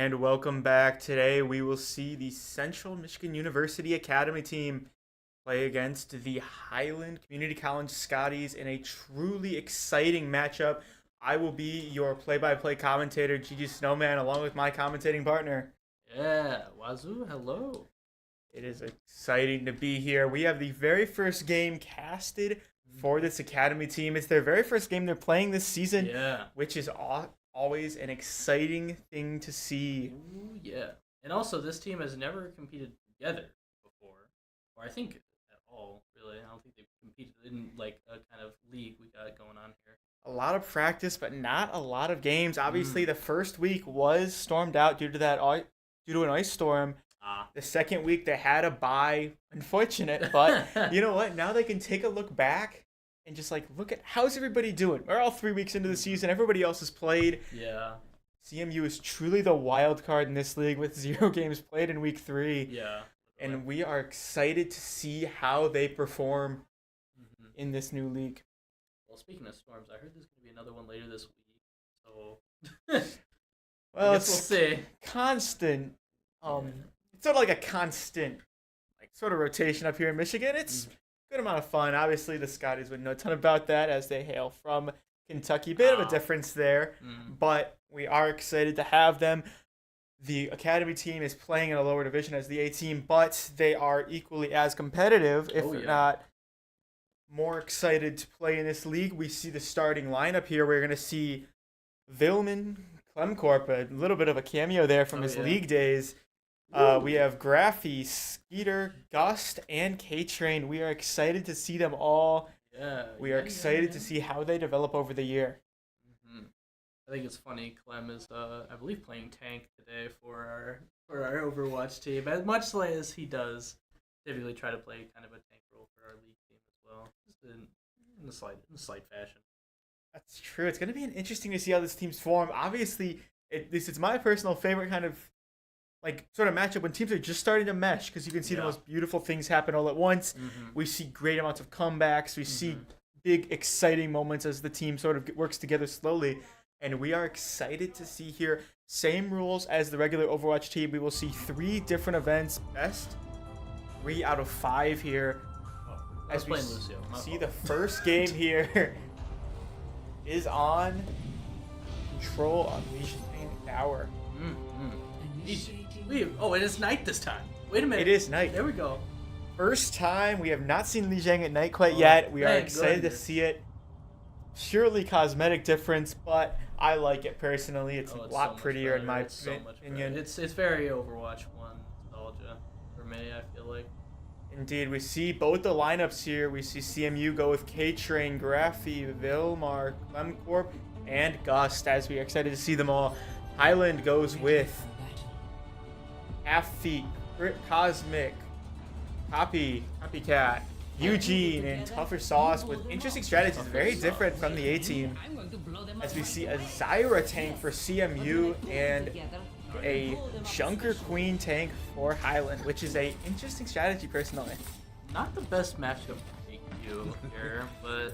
And welcome back. Today we will see the Central Michigan University Academy team play against the Highland Community College Scotties in a truly exciting matchup. I will be your play-by-play commentator, Gigi Snowman, along with my commentating partner. Yeah, Wazoo, hello. It is exciting to be here. We have the very first game casted for this Academy team. It's their very first game they're playing this season, which is always an exciting thing to see. Ooh, yeah. And also, this team has never competed together before, or I think at all, really. I don't think they've competed in like a kind of league we got going on here. A lot of practice, but not a lot of games. Obviously, the first week was stormed out due to an ice storm. The second week they had a bye. Unfortunate, but you know what? Now they can take a look back and just like look at how's everybody doing. We're all 3 weeks into the season. Everybody else has played. Yeah. CMU is truly the wild card in this league with 0 games played in week 3. Yeah. And we are excited to see how they perform in this new league. Well, speaking of storms, I heard there's going to be another one later this week. So, well, we'll see. Constant. It's sort of like a constant, like sort of rotation up here in Michigan. It's a good amount of fun. Obviously, the Scotties would know a ton about that as they hail from Kentucky. Bit of a difference there, but we are excited to have them. the Academy team is playing in a lower division as the A team, but they are equally as competitive, if not more excited to play in this league. We see the starting lineup here. We're going to see Vilman, ClemClorp, a little bit of a cameo there from his league days. We have Graphy, Skeeter, Gust, and Ktrain. We are excited to see them all. We are excited to see how they develop over the year. I think it's funny. Clem is, I believe, playing tank today for our Overwatch team, as much as he does typically try to play kind of a tank role for our league team as well, just in a slight fashion. That's true. It's going to be interesting to see how this team's form. Obviously, it's my personal favorite kind of sort of matchup when teams are just starting to mesh, because you can see the most beautiful things happen all at once. We see great amounts of comebacks. We see big, exciting moments as the team sort of works together slowly. And we are excited to see here, same rules as the regular Overwatch team. We will see 3 different events, best 3 out of 5 here. As we see the first game here is on Control Unleashed Tower. It is night this time. Wait a minute. It is night. There we go. First time. We have not seen Li Jiang at night quite yet. We are excited to see it. Purely cosmetic difference, but I like it personally. It's a lot so prettier in my opinion. It's very Overwatch 1 nostalgia for me, I feel like. Indeed, we see both the lineups here. We see CMU go with Ktrain, Graphy, Vilmaris, ClemClorp, and Gust, as we are excited to see them all. Highland goes with Half Feet, Cosmic, Copycat, Eugene, and Tougher Sauce with interesting strategies, very different from the A team. As we see a Zyra tank for CMU and a Junker Queen tank for Highland, which is a interesting strategy personally. Not the best matchup for you here, but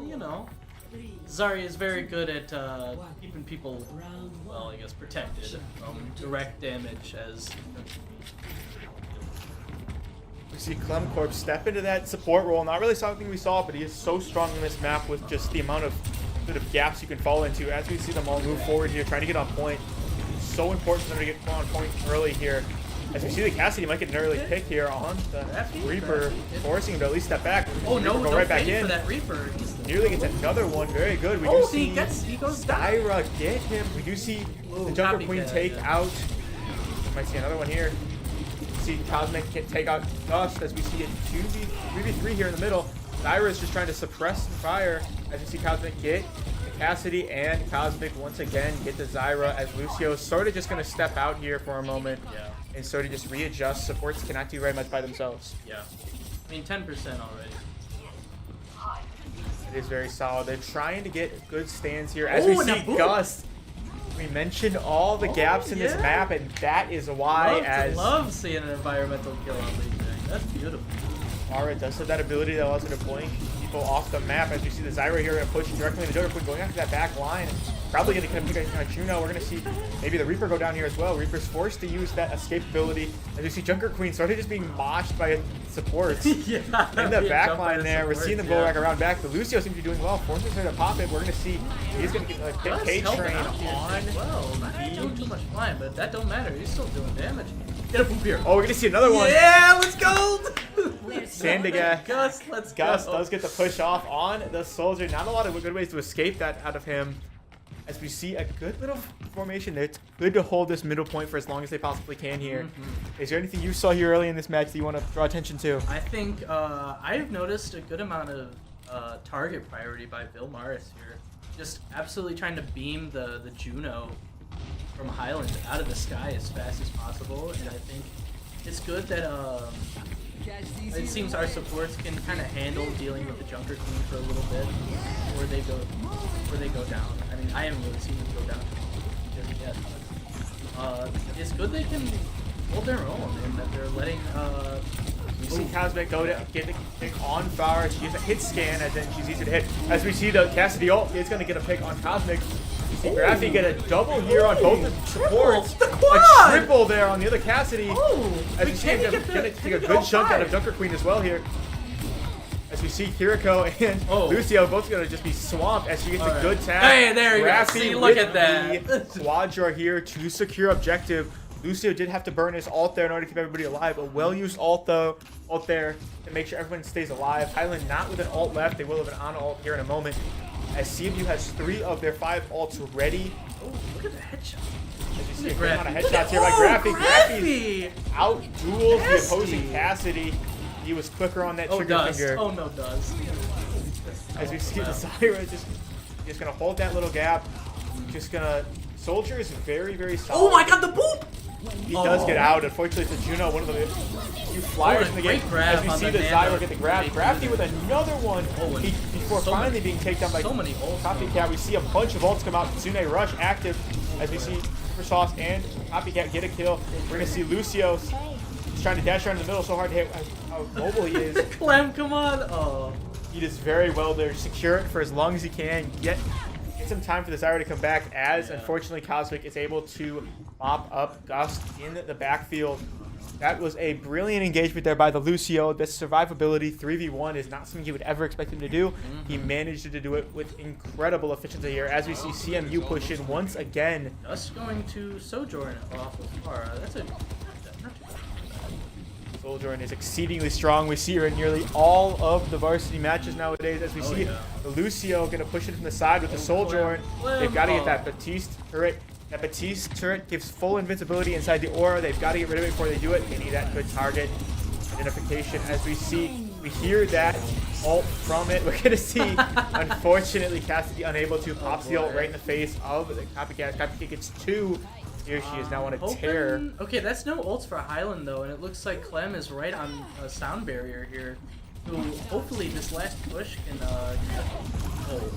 you know, Zarya is very good at keeping people, well, I guess, protected from direct damage as. We see ClemClorp step into that support role. Not really something we saw, but he is so strong in this map with just the amount of sort of gaps you can fall into. As we see them all move forward here, trying to get on point. It's so important for them to get on point early here. As we see the Cassidy might get an early pick here on the Reaper, forcing him to at least step back. Oh no, go right back in. For that Reaper. Nearly gets another one. Very good. We do see he goes down. Zyra get him. We do see the Junker Queen take out. Might see another one here. See Cosmic can take out Dust as we see it 3v3 here in the middle. Zyra is just trying to suppress the fire as we see Cosmic get the Cassidy, and Cosmic once again get the Zyra as Lucio is sort of just going to step out here for a moment and sort of just readjust. Supports cannot do very much by themselves. Yeah. I mean, 10% already. It is very solid. They're trying to get good stands here. As we see Gust, we mentioned all the gaps in this map, and that is why love seeing an environmental kill on Li Jiang. That's beautiful. Aura does have that ability that allows her to blink people off the map. As we see the Zyra here pushing directly into the Joker Queen, going after that back line. Probably going to pick a Juno. We're going to see maybe the Reaper go down here as well. Reaper's forced to use that escape ability. As we see Junker Queen sort of just being moshed by supports in the back line there. We're seeing them go back. The Lucio seems to be doing well. Forces her to pop it. We're going to see he's going to get a Ktrain on. Well, not doing too much flying, but that don't matter. He's still doing damage. Get a boop here. Oh, we're going to see another one. Yeah, let's go. Gust, let's go. Gust does get the push off on the soldier. Not a lot of good ways to escape that out of him. As we see a good little formation there. It's good to hold this middle point for as long as they possibly can here. Is there anything you saw here early in this match that you want to draw attention to? I think I've noticed a good amount of target priority by Vilmaris here. Just absolutely trying to beam the Juno from Highland out of the sky as fast as possible. And I think it's good that it seems our supports can kind of handle dealing with the Junker Queen for a little bit before they go down. I mean, I haven't really seen them go down just yet, but it's good they can hold their own and that they're letting. We see Cosmic go to get the pick on fire. She gets a hit scan, and then she's easy to hit. As we see the Cassidy ult is going to get a pick on Cosmic. We see Graphy get a double here on both the supports. A triple there on the other Cassidy. As we see him going to take a good chunk out of Junker Queen as well here. As we see Kiriko and Lucio both going to just be swamped as she gets a good tag. Hey, there you go. Graphy See, look with at that. the Quadra here to secure objective. Lucio did have to burn his ult there in order to keep everybody alive. A well-used ult though, ult there to make sure everyone stays alive. Highland not with an ult left. They will have an on ult here in a moment. As CMU has 3 of their 5 ults ready. Oh, look at the headshot. As you see a great amount of headshots here by Graphy. Graphy Out-duels the opposing Cassidy. He was quicker on that trigger finger. Oh no, Dodds. As we see the Zyra just gonna hold that little gap. Just gonna. Soldier is very, very solid. Oh my god, the boop! He does get out. Unfortunately, it's a Juno, one of the few flyers in the game. As we see the Zyra get the grab. Graphy with another one before finally being taken down by Copycat. We see a bunch of ults come out. Tsune Rush active as we see Super Sauce and Copycat get a kill. We're going to see Lucio. He's trying to dash around in the middle so hard to hit how mobile he is. Clem, come on. Oh. He does very well there. Secure it for as long as he can. Get some time for the Zyra to come back as unfortunately Cosmic is able to mop up Gust in the backfield. That was a brilliant engagement there by the Lucio. This survivability 3v1 is not something you would ever expect him to do. He managed to do it with incredible efficiency here as we see CMU push in once again. Just going to Sojourn off of far. That's a not too bad. Sojourn is exceedingly strong. We see her in nearly all of the varsity matches nowadays as we see the Lucio going to push it from the side with the Sojourn. They've got to get that Batiste turret. That Batiste turret gives full invincibility inside the aura. They've got to get rid of it before they do it. They need that good target identification. As we hear that ult from it. We're going to see, unfortunately, Cassidy unable to pop the ult right in the face of the Copycat. Copycat gets 2. Here she is now on a tear. Okay, that's no ults for Highland though, and it looks like Clem is right on a sound barrier here. So hopefully this last push can.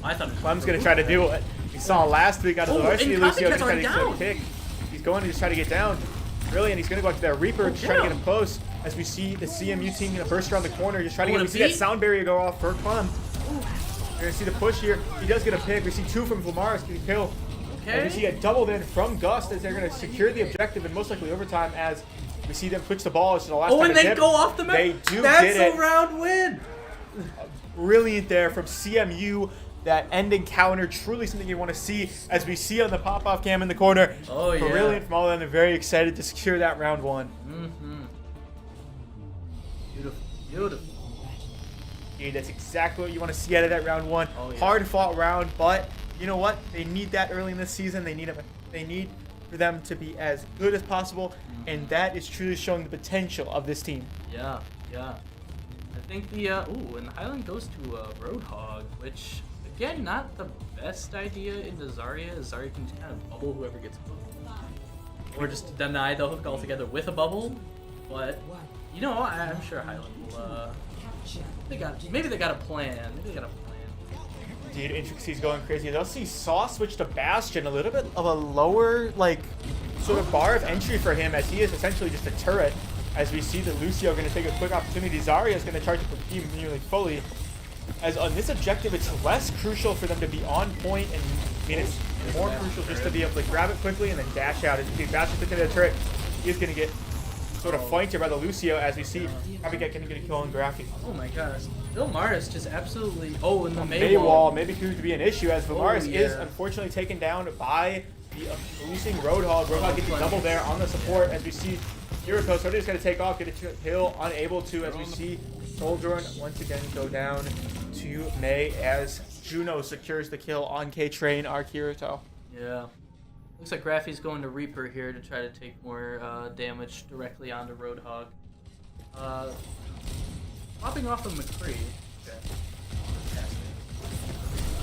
I thought Clem's gonna try to do what we saw last week out of the varsity. Lucio gonna try to get a pick. He's going to just try to get down. Brilliant. He's gonna go after that Reaper, just trying to get him close. As we see the CMU team gonna burst around the corner, just trying to get him. We see that sound barrier go off for Clem. You're gonna see the push here. He does get a pick. We see 2 from Vilmaris getting kill. And we see a double then from Gust as they're going to secure the objective and most likely overtime as we see them switch the ball. It's the last time and they go off the map. They do That's get it. a round win. Brilliant there from CMU. That end encounter, truly something you want to see as we see on the pop-off cam in the corner. Oh, yeah. Brilliant from all of them. They're very excited to secure that round 1. Mm-hmm. Beautiful. Beautiful. Dude, that's exactly what you want to see out of that round 1. Oh, yeah. Hard fought round, but you know what? They need that early in the season. They need for them to be as good as possible, and that is truly showing the potential of this team. Yeah, yeah. I think the and Highland goes to Roadhog, which again not the best idea into Zarya. Zarya can just kind of bubble whoever gets hooked, or just deny the hook altogether with a bubble. But you know, I'm sure Highland will. Maybe they got a plan. Dude, intricacy's going crazy. They'll see Saw switch to Bastion, a little bit of a lower, sort of bar of entry for him as he is essentially just a turret. As we see that Lucio going to take a quick opportunity. Zarya is going to charge up the team nearly fully. As on this objective, it's less crucial for them to be on point, and I mean, it's more crucial just to be able to grab it quickly and then dash out. As you see Bastion picking the turret, he's going to get sort of flanked here by the Lucio as we see Copycat going to get a kill on Graphy. Oh my gosh. Vilmaris just absolutely... in the Maywall maybe proved to be an issue as Vilmaris is unfortunately taken down by the opposing Roadhog. Roadhog gets a double there on the support as we see Kiriko. So just going to take off, get a kill, unable to, as we see Sojourn once again go down to May as Juno secures the kill on Ktrain, our Kirito. Yeah. Looks like Graphy's going to Reaper here to try to take more damage directly onto Roadhog. Popping off of McCree. Okay.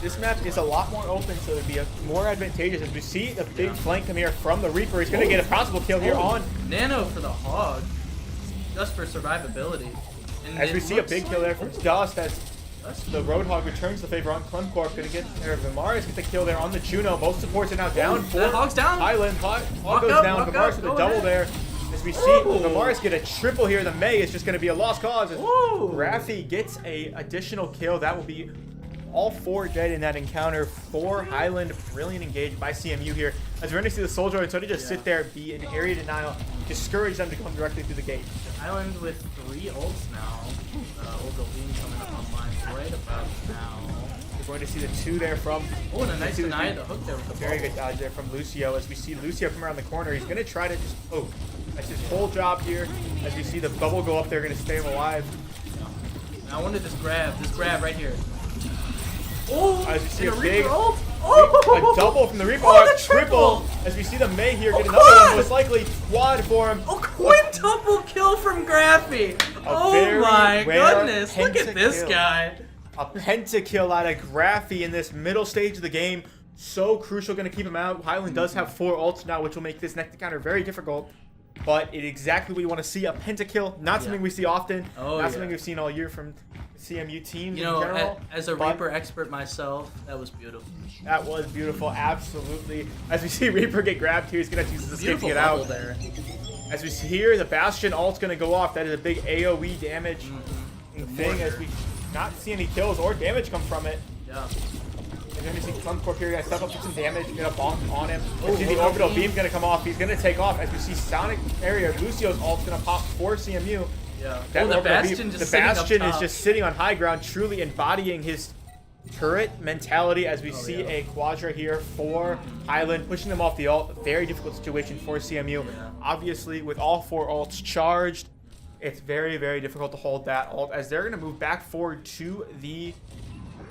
This map is a lot more open, so it would be more advantageous as we see the big flank come here from the Reaper. He's going to get a possible kill here on Nano for the Hog, just for survivability. And as we see a big kill there from Dodds as the Roadhog returns the favor on ClemClorp. Going to get there. Vilmaris gets the kill there on the Juno. Both supports are now down. That Hog's down. Highland. Hog goes down. Vilmaris with a double there. As we see Vilmaris get a triple here, the May is just going to be a lost cause. As Graphy gets a additional kill. That will be all 4 dead in that encounter for Highland. Brilliant engaged by CMU here. As Verna see the soldier, and so they just sit there, be in area denial, discourage them to come directly through the gate. Highland with 3 ults now. Beam coming up online right about now. We're going to see the 2 there from... Oh, and a nice deny the hook there with the very good dodge there from Lucio. As we see Lucio come around the corner, he's going to try to just poke. That's his whole job here. As we see the bubble go up, they're going to stay him alive. I wanted this grab right here. Oh, as we see a big, a double from the Reaper, the triple. As we see the May here get another one, most likely quad for him. Oh, quintuple kill from Graphy. Oh my goodness, look at this guy. A pentakill out of Graphy in this middle stage of the game. So crucial, going to keep him out. Highland does have 4 ults now, which will make this next encounter very difficult. But it's exactly what you want to see, a pentakill. Not something we see often. Not something we've seen all year from the CMU teams in general. As a Reaper expert myself, that was beautiful. That was beautiful, absolutely. As we see Reaper get grabbed here, he's going to use his escape to get out. There. As we see here, the Bastion ult's going to go off. That is a big AoE damage thing, as we not see any kills or damage come from it. Yeah. And then we see ClemClorp here, gonna step up for some damage, gonna bonk on him. See the orbital beam gonna come off. He's gonna take off as we see Sonic area. Lucio's ult's gonna pop for CMU. Yeah. The Bastion is just sitting on high ground, truly embodying his turret mentality. As we see a Quadra here for Highland, pushing them off the ult. Very difficult situation for CMU. Yeah. Obviously, with all 4 ults charged, it's very, very difficult to hold that ult as they're gonna move back forward to the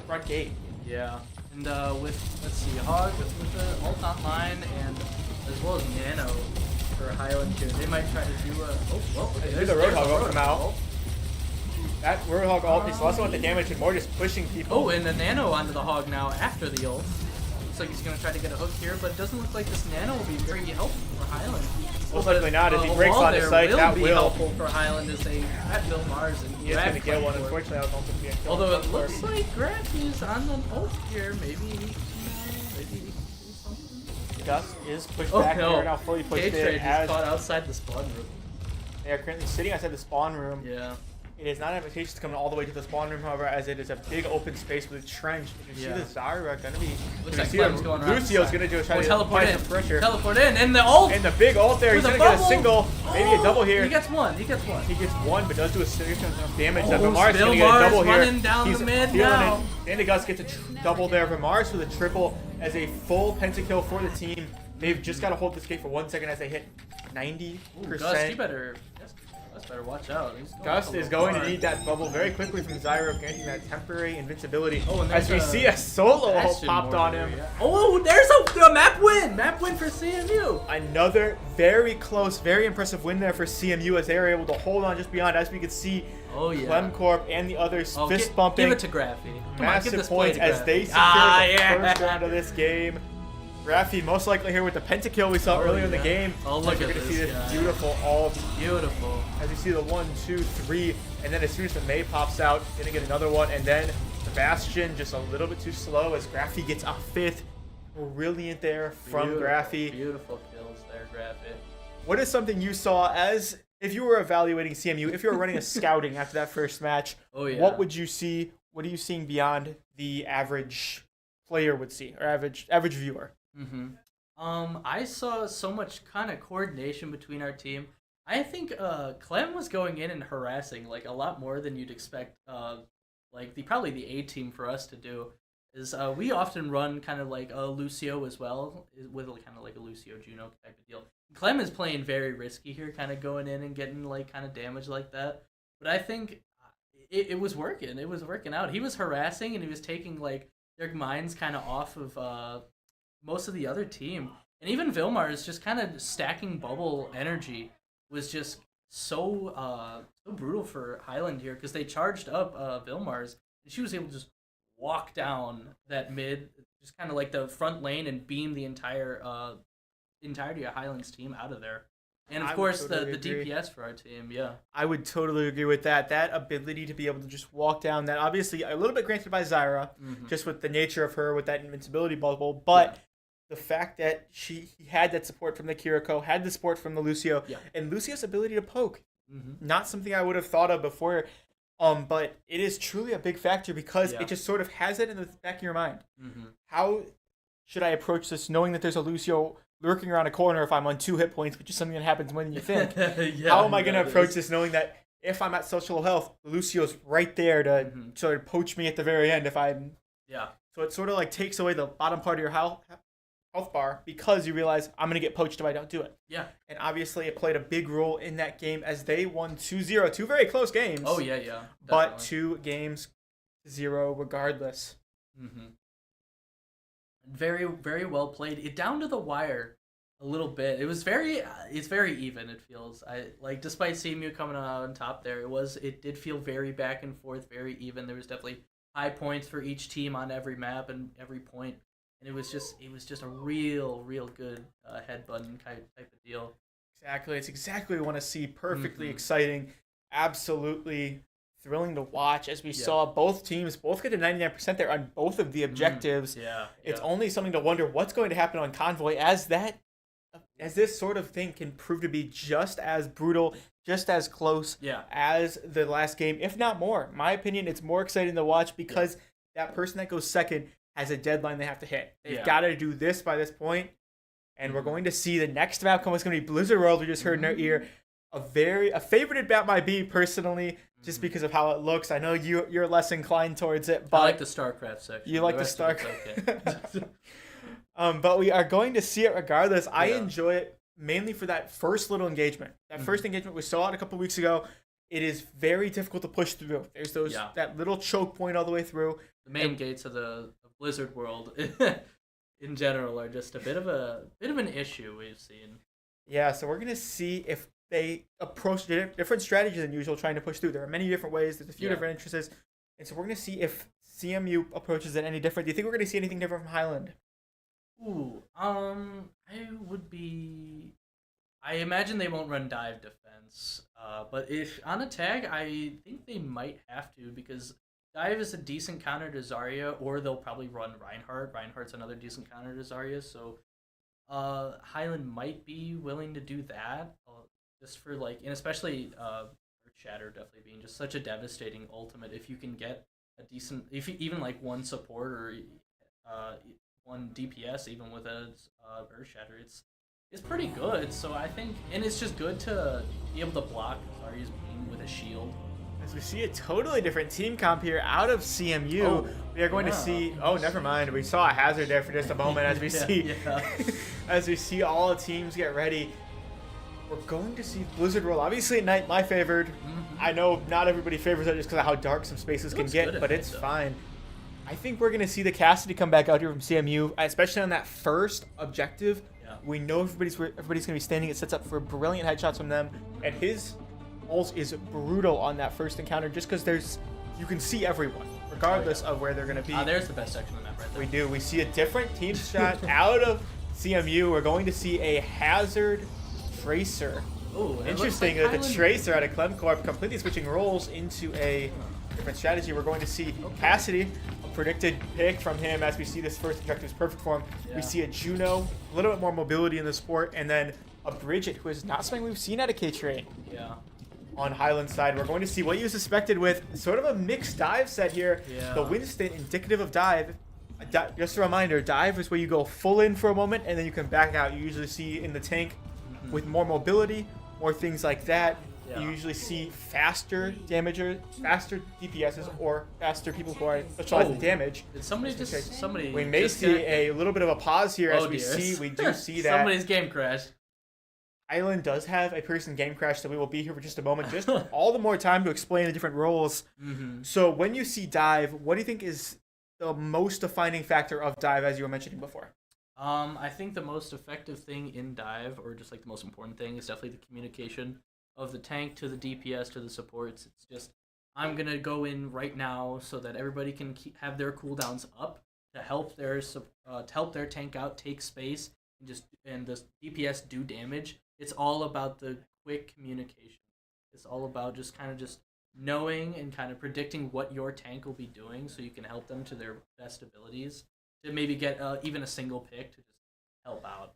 front gate. Yeah. And with, let's see, Hog with the ult online and as well as Nano for Highland here. They might try to do a... Oh, well, okay, there's the Roadhog ult come out. That Roadhog ult is less about the damage and more just pushing people. Oh, and the Nano onto the Hog now after the ult. Looks like he's going to try to get a hook here, but it doesn't look like this Nano will be very helpful for Highland. Most likely not. As he breaks on the site, that will be helpful for Highland as they at Vilmaris and he is going to get one. Unfortunately, I was hoping to be a kill. Although it looks like Graphy's on the ult here. Maybe he can do something. Gust is pushed back here, now fully pushed in. Ktrain is caught outside the spawn room. They are currently sitting outside the spawn room. Yeah. It is not advantageous to come all the way to the spawn room, however, as it is a big open space with a trench. You see the Zyra going to be... Looks like Clem's going around. Lucio's going to do a try to apply some pressure. Teleport in, and the ult! And the big ult there, he's going to get a single, maybe a double here. He gets one, He gets one, but does do a serious amount of damage. Vilmaris is going to get a double here. Running down the mid now. SDGust gets a double there. Vilmaris with a triple as a full pentakill for the team. They've just got to hold this gate for 1 second as they hit 90%. Gust, you better watch out. Gust is going to need that bubble very quickly from Zyra, granting that temporary invincibility. Oh, and as we see a solo ult popped on him. Yeah. Oh, there's a map win! Map win for CMU! Another very close, very impressive win there for CMU as they were able to hold on just beyond, as we could see, ClemClorp and the others fist bumping. Give it to Graphy. Massive points as they secure the first round of this game. Graphy most likely here with the pentakill we saw earlier in the game. Oh, look at this. You're going to see this guy. beautiful ult. Beautiful. As you see the 1, 2, 3, and then as soon as the May pops out, going to get another one, and then the Bastion just a little bit too slow as Graphy gets a 5th. Brilliant there from Graphy. Beautiful kills there, Graphy. What is something you saw as if you were evaluating CMU, if you were running a scouting after that first match? What would you see? What are you seeing beyond the average player would see, or average viewer? I saw so much kind of coordination between our team. I think Clem was going in and harassing like a lot more than you'd expect. Probably the A team for us to do is we often run kind of like a Lucio as well, with kind of like a Lucio Juno type of deal. Clem is playing very risky here, kind of going in and getting like kind of damage like that. But I think it was working. It was working out. He was harassing and he was taking like their minds kind of off of most of the other team. And even Vilmaris just kind of stacking bubble energy was just so brutal for Highland here, because they charged up Vilmaris and she was able to just walk down that mid, just kind of like the front lane, and beam the entirety of Highland's team out of there. And of course the DPS for our team, I would totally agree with that. That ability to be able to just walk down that, obviously a little bit granted by Zyra, just with the nature of her with that invincibility bubble, but the fact that he had that support from the Kiriko, had the support from the Lucio, and Lucio's ability to poke, not something I would have thought of before, but it is truly a big factor because it just sort of has it in the back of your mind. How should I approach this knowing that there's a Lucio lurking around a corner if I'm on 2 hit points, which is something that happens more than you think. Yeah, How am I going to approach this knowing that if I'm at social health, Lucio's right there to sort of poach me at the very end if I'm... Yeah. So it sort of like takes away the bottom part of your health bar because you realize I'm going to get poached if I don't do it. Yeah. And obviously it played a big role in that game as they won 2-0. 2 very close games. Oh, yeah, yeah. But 2 games 0 regardless. Mm-hmm. Very, very well played. It down to the wire a little bit. It's very even, it feels. Despite CMU coming out on top there, it did feel very back and forth, very even. There was definitely high points for each team on every map and every point. And it was just a real good headbutting type of deal. Exactly. It's exactly what we want to see. Perfectly exciting. Absolutely thrilling to watch as we saw both teams both get to 99% there on both of the objectives. It's only something to wonder what's going to happen on Convoy as this sort of thing can prove to be just as brutal, just as close as the last game, if not more. In my opinion, it's more exciting to watch because that person that goes second has a deadline they have to hit. They've got to do this by this point, and we're going to see the next map come. It's going to be Blizzard World. We just heard in our ear. A favorited map by me personally, just because of how it looks. I know you're less inclined towards it, but I like the StarCraft section. You like the StarCraft. Okay. But we are going to see it regardless. I enjoy it mainly for that first little engagement. That first engagement we saw it a couple weeks ago. It is very difficult to push through. There's that little choke point all the way through. The main gates of the Blizzard world in general are just a bit of an issue we've seen. Yeah, so we're gonna see if they approach different strategies than usual trying to push through. There are many different ways. There's a few different entrances. And so we're gonna see if CMU approaches it any different. Do you think we're gonna see anything different from Highland? Ooh, I imagine they won't run dive defense. But if on a tag, I think they might have to because dive is a decent counter to Zarya, or they'll probably run Reinhardt. Reinhardt's another decent counter to Zarya, so Highland might be willing to do that, just for and especially Shatter definitely being just such a devastating ultimate. If you can get a decent, even one support or one DPS even with a Earth Shatter, it's pretty good. So I think, and it's just good to be able to block Zarya's beam with a shield. As we see a totally different team comp here out of CMU, we are going to see. Oh, never mind. We saw a hazard there for just a moment as we see, as we see all the teams get ready. We're going to see Blizzard World. Obviously, at night, my favored. I know not everybody favors it just because of how dark some spaces can get, but it's fine. I think we're going to see the Cassidy come back out here from CMU, especially on that first objective. We know everybody's going to be standing. It sets up for brilliant headshots from them, and his ult is brutal on that first encounter just because you can see everyone regardless of where they're going to be. There's the best section of the map right there. We see a different team shot out of CMU. We're going to see a hazard tracer. Ooh, interesting that the tracer out of ClemClorp completely switching roles into a different strategy. We're going to see Cassidy, a predicted pick from him as we see this first objective is perfect for him. We see a Juno, a little bit more mobility in the sport, and then a Bridget, who is not something we've seen out of Ktrain. On Highland side, we're going to see what you suspected with sort of a mixed dive set here. The Winston indicative of dive. Just a reminder, dive is where you go full in for a moment and then you can back out. You usually see in the tank with more mobility, more things like that. You usually see faster damagers, faster DPSs, or faster people who are specialized in damage. Did somebody? We may see a little bit of a pause here as we do see that somebody's game crashed. Highland does have a person game crash, so we will be here for just a moment. Just all the more time to explain the different roles. So when you see dive, what do you think is the most defining factor of dive, as you were mentioning before? I think the most effective thing in dive, or just the most important thing, is definitely the communication of the tank to the DPS to the supports. It's just, I'm going to go in right now so that everybody can have their cooldowns up to help their tank out, take space, and the DPS do damage. It's all about the quick communication. It's all about just knowing and kind of predicting what your tank will be doing so you can help them to their best abilities to maybe get even a single pick to just help out.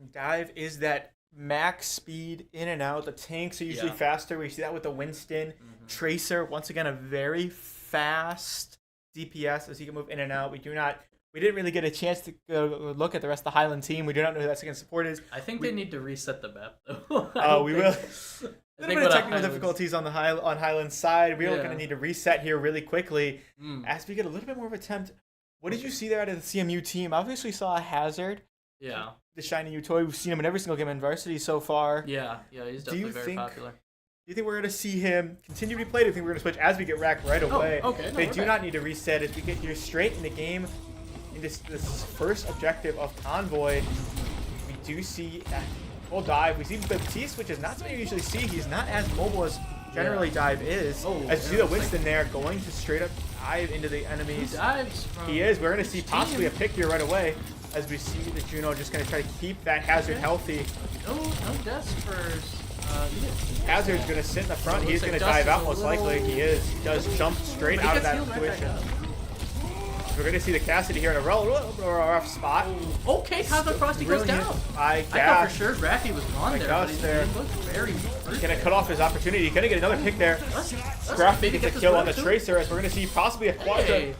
And dive is that max speed in and out. The tanks are usually faster. We see that with the Winston. Tracer, once again, a very fast DPS as he can move in and out. We do not we didn't really get a chance to go look at the rest of the Highland team. We do not know who that second support is. I think they need to reset the map, though. Oh, we will. A little bit of technical Highlands. difficulties on Highland's side. We are Yeah. going to need to reset here really quickly as we get a little bit more of an attempt. What did you see there out of the CMU team? Obviously saw a Hazard. Yeah. The shiny new toy. We've seen him in every single game in varsity so far. Yeah, he's definitely very popular. Do you think we're going to see him continue to be played? Do you think we're going to switch as we get racked right away? Oh, okay. No, they we're do back. not need to reset as we get here straight in the game. In this first objective of Convoy, we do see that full dive. We see Baptiste, which is not something you usually see. He's not as mobile as generally dive is. Oh, as you see the Winston there going to straight up dive into the enemies. He dives from He is. We're going to see his possibly a team. pick here right away as we see the Juno just going to try to keep that Hazard healthy. No deaths for Hazard's going to sit in the front. Looks He's like going to Dust dive is out a most little- likely. He is. He does jump straight But he out of gets that healed right back situation. up. We're going to see the Cassidy here in a rough spot. Okay, Cosmic Frosty goes Brilliant. down. I thought for sure Graphy was gone there, Gus but he there. looked very He's going to cut off his opportunity. He's going to get another pick there. Graphy maybe gets a this kill on one the too. Tracer as we're going to see possibly a quadra. Hey.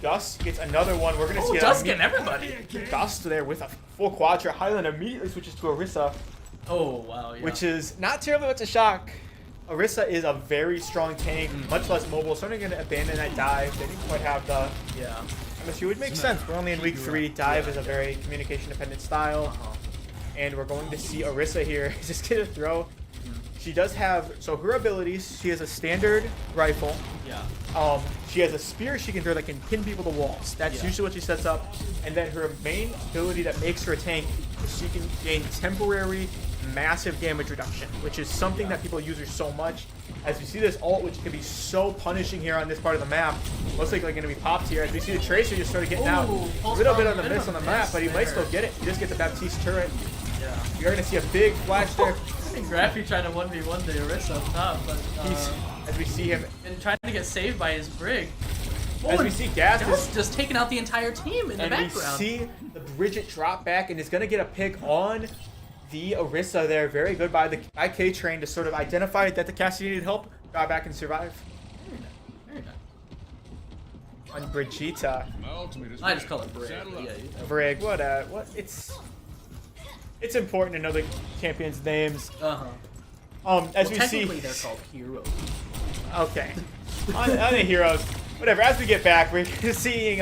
Gus gets another one. We're going to see Dust getting everybody. Gus there with a full quadra. Highland immediately switches to Orisa, Oh, wow, yeah. which is not terribly much a shock. Orisa is a very strong tank, much less mobile, so they're going to abandon that dive. They didn't quite have the Yeah. MSU. Would make sense. We're only in week 3. Dive is a very communication-dependent style. And we're going to see Orisa here. Just get a throw. She does have, so her abilities, she has a standard rifle. Yeah. She has a spear she can throw that can pin people to walls. That's usually what she sets up. And then her main ability that makes her a tank is she can gain temporary massive damage reduction, which is something that people use her so much. As we see this ult, which can be so punishing here on this part of the map, most likely going to be popped here. As we see the Tracer just started getting out. A little bit on the miss on the map, but he might still get it. He just gets the Baptiste turret. Yeah. You're going to see a big flash there. And Graphy trying to 1v1 the Orisa up top, but He's, as we see him, and trying to get saved by his brig. as we see Gas Gus just taking out the entire team in the and we background. see the Bridget drop back and is going to get a pick on the Orisa there. Very good by Ktrain to sort of identify that the Cassidy needed help, got back and survive. Very nice. On Brigitta. I just call it brig. Yeah, Brig, what it's important to know the champions' names. As we see, technically they're called heroes. okay, on the heroes, whatever. As we get back, we're seeing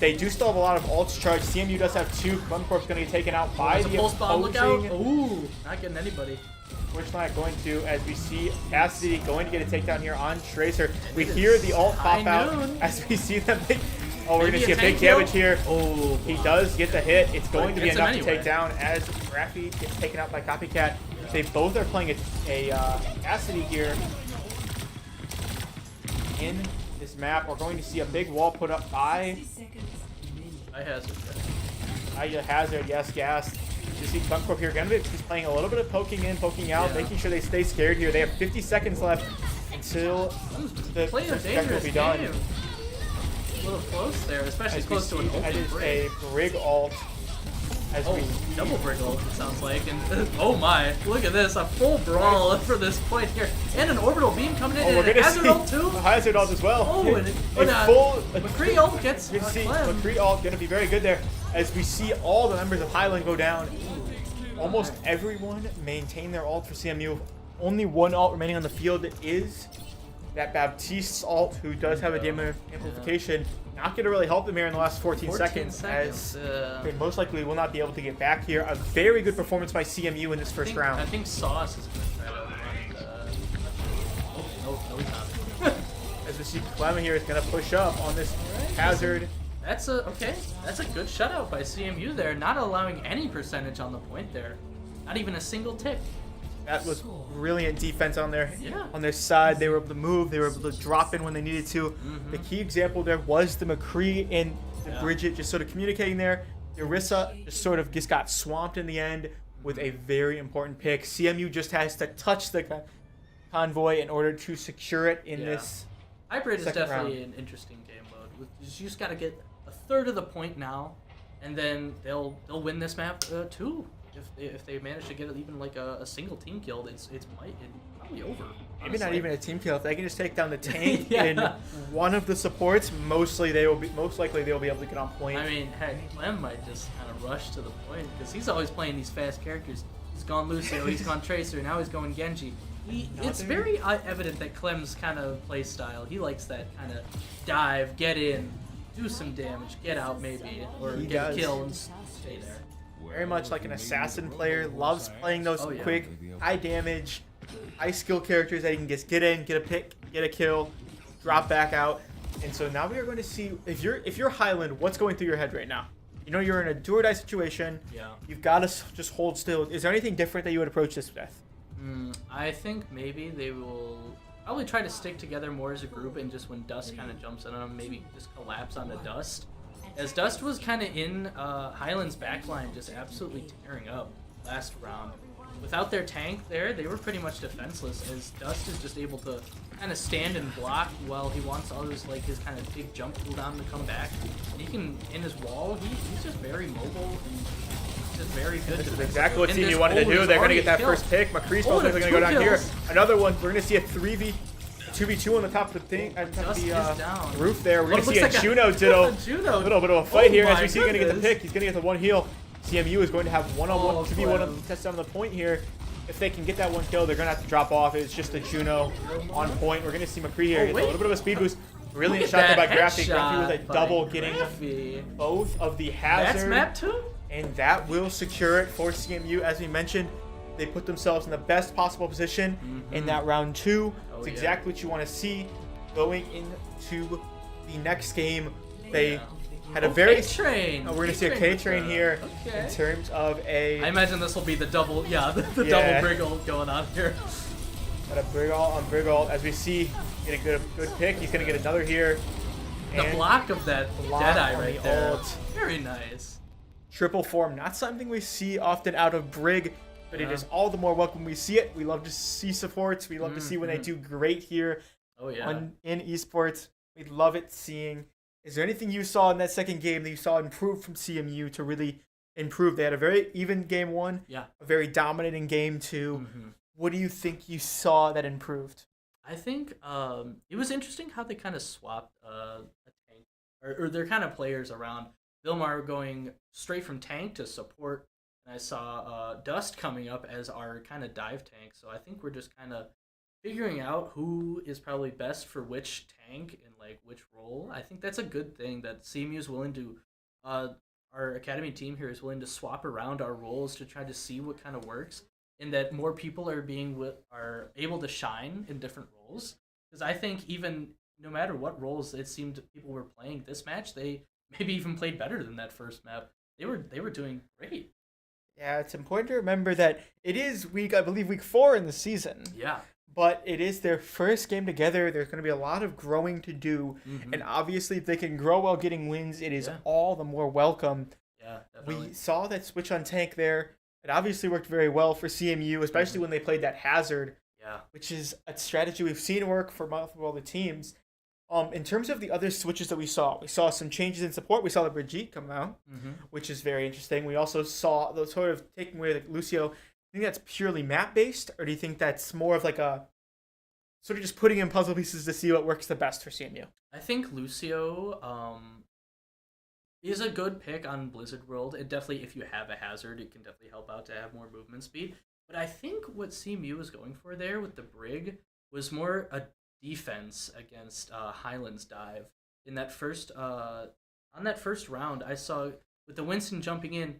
they do still have a lot of ults charged. CMU does have 2. ClemClorp's going to get taken out by There's a the pulse bomb, look out. opposing. Ooh, not getting anybody. Which not going to, as we see Cassidy going to get a takedown here on Tracer. We hear the ult pop out noon. as we see them. Oh, we're going to Maybe see a a big tank kill? damage here. Oh, He does get the hit. It's going to be Gets him enough to anyway. take down as Graphy gets taken out by Copycat. They both are playing a Cassidy here in this map. We're going to see a big wall put up by I hazard. Hazard. Yes, Gas. You see ClemClorp here. Gunbit is playing a little bit of poking in, poking out, Yeah. making sure they stay scared here. They have 50 seconds left until the Playing a objective will dangerous be done. game. A little close there, especially As we close to an see, that open is brig. a brig ult. As Oh, we double brig ult, it sounds like. And oh my, look at this, a full brawl for this point here. And an orbital beam coming in, we're and a gonna hazard see ult too. a hazard ult as well. Oh, and a full McCree ult gets You see Clem. McCree ult going to be very good there. As we see all the members of Highland go down, almost everyone maintain their ult for CMU. Only one ult remaining on the field is that Baptiste's ult, who does have a damage amplification. Not going to really help them here in the last 14 seconds, as they most likely will not be able to get back here. A very good performance by CMU in this first I round. think Sauce is going to try to run no, he's not. As we see Clem here is going to push up on this hazard. That's a good shutout by CMU there, not allowing any percentage on the point there. Not even a single tick. That was brilliant defense on their Yeah. on their side. They were able to move. They were able to drop in when they needed to. Mm-hmm. The key example there was the McCree and the Bridget just sort of communicating there. Orisa just got swamped in the end with a very important pick. CMU just has to touch the convoy in order to secure it in this. Hybrid is second definitely round. an interesting game mode. You just got to get a third of the point now, and then they'll win this map too. if they manage to get even like a single team kill, it's probably over. Maybe not even a team kill. If they can just take down the tank Yeah. and one of the supports, most likely they will be able to get on point. I mean, heck, Clem might just kind of rush to the point because he's always playing these fast characters. He's gone Lucio, he's gone Tracer, now he's going Genji. It's very evident that Clem's kind of play style. He likes that kind of dive, get in, do some damage, get out maybe, or get a kill and stay there. Very much like an assassin player, loves playing those quick, high damage, high skill characters that he can just get in, get a pick, get a kill, drop back out. And so now we are going to see if you're Highland, what's going through your head right now? You know you're in a do or die situation. Yeah. You've got to just hold still. Is there anything different that you would approach this with? I think maybe they will probably try to stick together more as a group, and just when Dust kind of jumps in on them, maybe just collapse onto Dust. As Dust was kind of in Highland's backline, just absolutely tearing up last round. Without their tank there, they were pretty much defenseless, as Dust is just able to kind of stand and block while he wants others, like his kind of big jump cooldown to come back. And he can, in his wall, he's just very mobile and just very good. This is exactly what CMU wanted to do. They're going to get that first pick. McCree's probably going to go down here. Another one. We're going to see a 2v2 on the top of the thing, on top of the roof there. We're going to see a Juno ditto. A little bit of a fight here as we see he's going to get the pick. He's going to get the one heal. CMU is going to have one-on-one, 2v1 on the test down the point here. If they can get that one kill, they're going to have to drop off. It's just a Juno on point. We're going to see McCree here get a little bit of a speed boost. Really nice shot there by Graphy. Graphy with a double, getting both of the hazard. That's map 2? And that will secure it for CMU. As we mentioned, they put themselves in the best possible position in that round 2. It's exactly what you want to see going into the next game. They had a very Ktrain. we're gonna see a Ktrain here in terms of a. I imagine this will be the double, the double Briggle going on here. Got a Briggle on Briggle as we see get a good pick. He's gonna get another here. The block of that Deadeye right there. Ult. Very nice. Triple form, not something we see often out of Brig, but it is all the more welcome we see it. We love to see supports. We love to see when they do great here in esports. We love it seeing. Is there anything you saw in that second game that you saw improve from CMU to really improve? They had a very even game 1, a very dominating game 2. What do you think you saw that improved? I think it was interesting how they kind of swapped a tank, or their kind of players around. Vilmar going straight from tank to support, and I saw Dust coming up as our kind of dive tank. So I think we're just kind of figuring out who is probably best for which tank and like which role. I think that's a good thing that CMU is willing to, our Academy team here is willing to swap around our roles to try to see what kind of works, and that more people are able to shine in different roles. Because I think even no matter what roles it seemed people were playing this match, they maybe even played better than that first map. They were doing great. Yeah, it's important to remember that it is I believe week 4 in the season. Yeah. But it is their first game together. There's going to be a lot of growing to do. And obviously, if they can grow while getting wins, it is all the more welcome. Yeah, definitely. We saw that switch on tank there. It obviously worked very well for CMU, especially when they played that hazard, which is a strategy we've seen work for multiple other teams. In terms of the other switches that we saw some changes in support. We saw the Brigitte come out, which is very interesting. We also saw those sort of taking away the Lucio. Do you think that's purely map-based, or do you think that's more of like a sort of just putting in puzzle pieces to see what works the best for CMU? I think Lucio is a good pick on Blizzard World. It definitely, if you have a hazard, it can definitely help out to have more movement speed. But I think what CMU was going for there with the Brig was more a defense against Highland's dive. In that first on that first round, I saw with the Winston jumping in,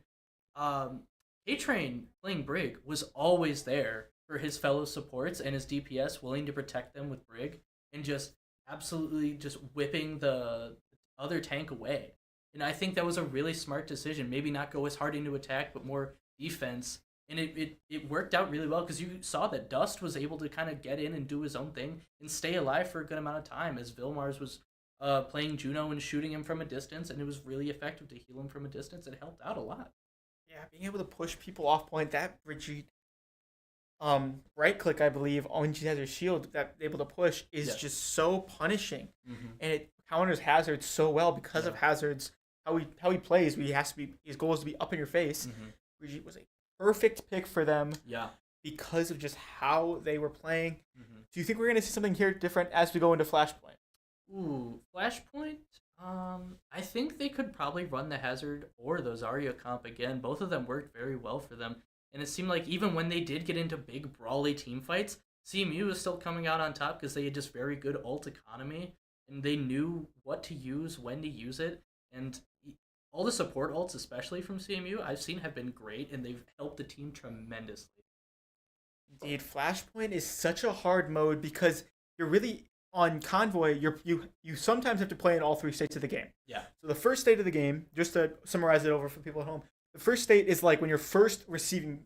Ktrain playing Brig was always there for his fellow supports and his DPS, willing to protect them with Brig and just absolutely just whipping the other tank away. And I think that was a really smart decision. Maybe not go as hard into attack, but more defense. And it worked out really well because you saw that Dust was able to kind of get in and do his own thing and stay alive for a good amount of time as Vilmaris was playing Juno and shooting him from a distance, and it was really effective to heal him from a distance. It helped out a lot. Yeah, being able to push people off point, that Brigitte right click, I believe, when she has her shield, that able to push is just so punishing. And it counters hazards so well because of hazards. How he plays, his goal is to be up in your face. Brigitte was a perfect pick for them. Yeah. Because of just how they were playing. Mm-hmm. Do you think we're going to see something here different as we go into Flashpoint? Ooh, Flashpoint? I think they could probably run the Hazard or the Zarya comp again. Both of them worked very well for them. And it seemed like even when they did get into big brawly team fights, CMU was still coming out on top because they had just very good ult economy. And they knew what to use, when to use it. And all the support ults, especially from CMU, I've seen have been great. And they've helped the team tremendously. Indeed, Flashpoint is such a hard mode because you're really on Convoy. You sometimes have to play in all 3 states of the game. Yeah. So the first state of the game, just to summarize it over for people at home, the first state is like when you're first receiving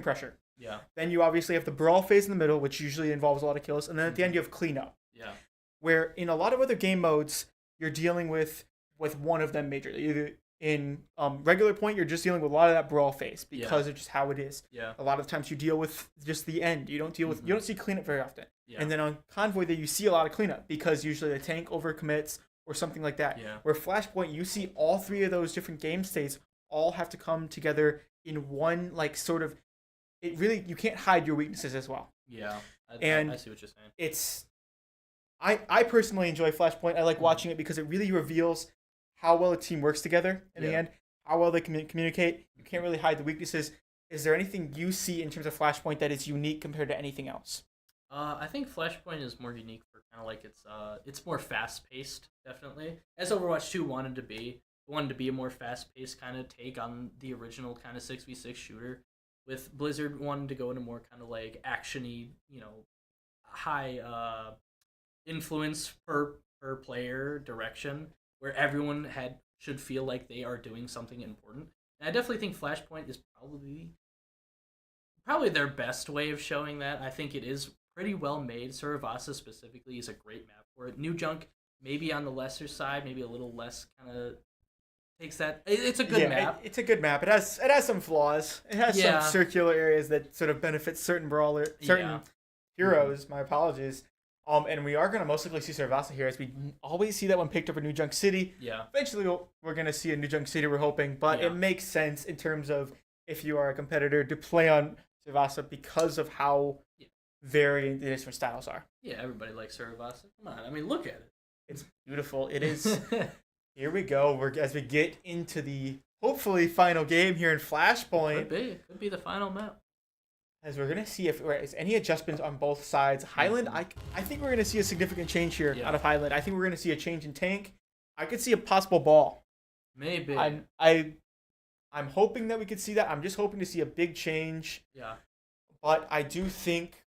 pressure. Yeah. Then you obviously have the brawl phase in the middle, which usually involves a lot of kills, and then at the end you have cleanup. Yeah. Where in a lot of other game modes, you're dealing with one of them majorly. Either in regular point, you're just dealing with a lot of that brawl phase because of just how it is. Yeah. A lot of times you deal with just the end. You don't deal with you don't see cleanup very often. Yeah. And then on Convoy, that you see a lot of cleanup because usually the tank overcommits or something like that. Yeah. Where Flashpoint, you see all 3 of those different game states all have to come together in one sort of. It really, you can't hide your weaknesses as well. Yeah. I see what you're saying. It's. I personally enjoy Flashpoint. I like watching it because it really reveals how well a team works together in the end, how well they can communicate. You can't really hide the weaknesses. Is there anything you see in terms of Flashpoint that is unique compared to anything else? I think Flashpoint is more unique for kind of like it's more fast paced, definitely. As Overwatch 2 wanted to be. It wanted to be a more fast paced kind of take on the original kind of 6v6 shooter. With Blizzard wanting to go into more kind of like actiony, high influence per player direction, where everyone should feel like they are doing something important. And I definitely think Flashpoint is probably their best way of showing that. I think it is pretty well made. Suravasa specifically is a great map for it. New Junk maybe on the lesser side, maybe a little less kind of takes that. It's a good map. It's a good map. It has some flaws. It has some circular areas that sort of benefit certain heroes. My apologies. And we are going to most likely see Suravasa here, as we always see that when picked up a New Junk City. Yeah. Eventually, we're going to see a New Junk City, we're hoping. But it makes sense in terms of if you are a competitor to play on Suravasa because of how varied the different styles are. Yeah, everybody likes Suravasa. Come on. I mean, look at it. It's beautiful. It is. Here we go. As we get into the hopefully final game here in Flashpoint. Could be the final map. As we're gonna see if there's any adjustments on both sides. Highland, I think we're gonna see a significant change here out of Highland. I think we're gonna see a change in tank. I could see a possible ball. Maybe. I'm hoping that we could see that. I'm just hoping to see a big change. Yeah. But I do think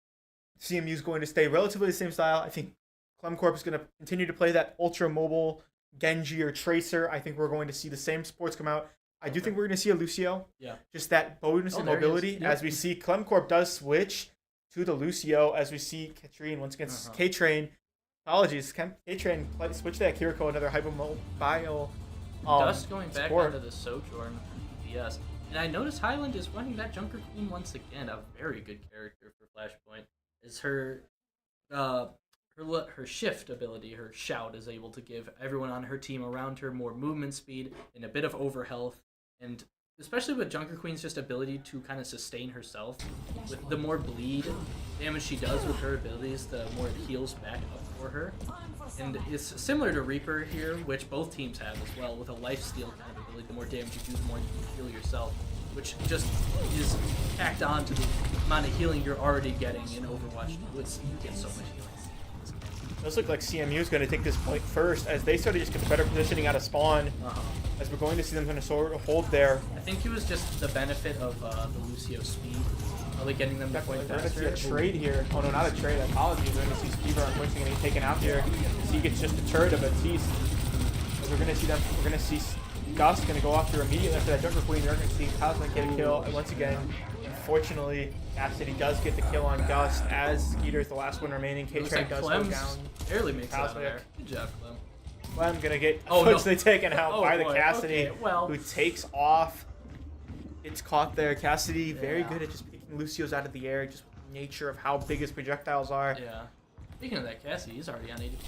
CMU is going to stay relatively the same style. I think ClemClorp is going to continue to play that ultra mobile Genji or Tracer. I think we're going to see the same supports come out. I do think we're going to see a Lucio. Yeah. Just that bonus and mobility. As we see, ClemClorp does switch to the Lucio as we see Ktrain once again. Ktrain. Apologies. Ktrain switch that Kiriko, another hypermobile. Dust going back onto the Sojourn DPS. And I noticed Highland is running that Junker Queen once again. A very good character for Flashpoint. Is her shift ability, her shout, is able to give everyone on her team around her more movement speed and a bit of overhealth. And especially with Junker Queen's just ability to kind of sustain herself, with the more bleed damage she does with her abilities, the more it heals back up for her. And it's similar to Reaper here, which both teams have as well, with a lifesteal kind of ability. The more damage you do, the more you can heal yourself, which just is tacked on to the amount of healing you're already getting in Overwatch 2. You get so much healing. It does look like CMU is going to take this point first, as they started just get the better positioning out of spawn. As we're going to see them kind of sort of hold there. I think it was just the benefit of the Lucio speed, probably getting them to point faster. We're going to see a trade here. Oh no, not a trade. Apologies. We're going to see Skeeter unfortunately getting taken out here. He gets just a turret of Baptiste. As we're going to see them. We're going to see Gust going to go after immediately after that Junker Queen. They're going to see Cosmic get a kill. And once again, unfortunately, Cassidy does get the kill on Gust as Skeeter is the last one remaining. Ktrain does go down. Barely makes it out there. Good job, Clem. Clem gonna get unfortunately taken out by the Cassidy, well, who takes off. It's caught there. Cassidy, very good at just picking Lucio's out of the air, just with the nature of how big his projectiles are. Yeah. Speaking of that, Cassidy, he's already on 80.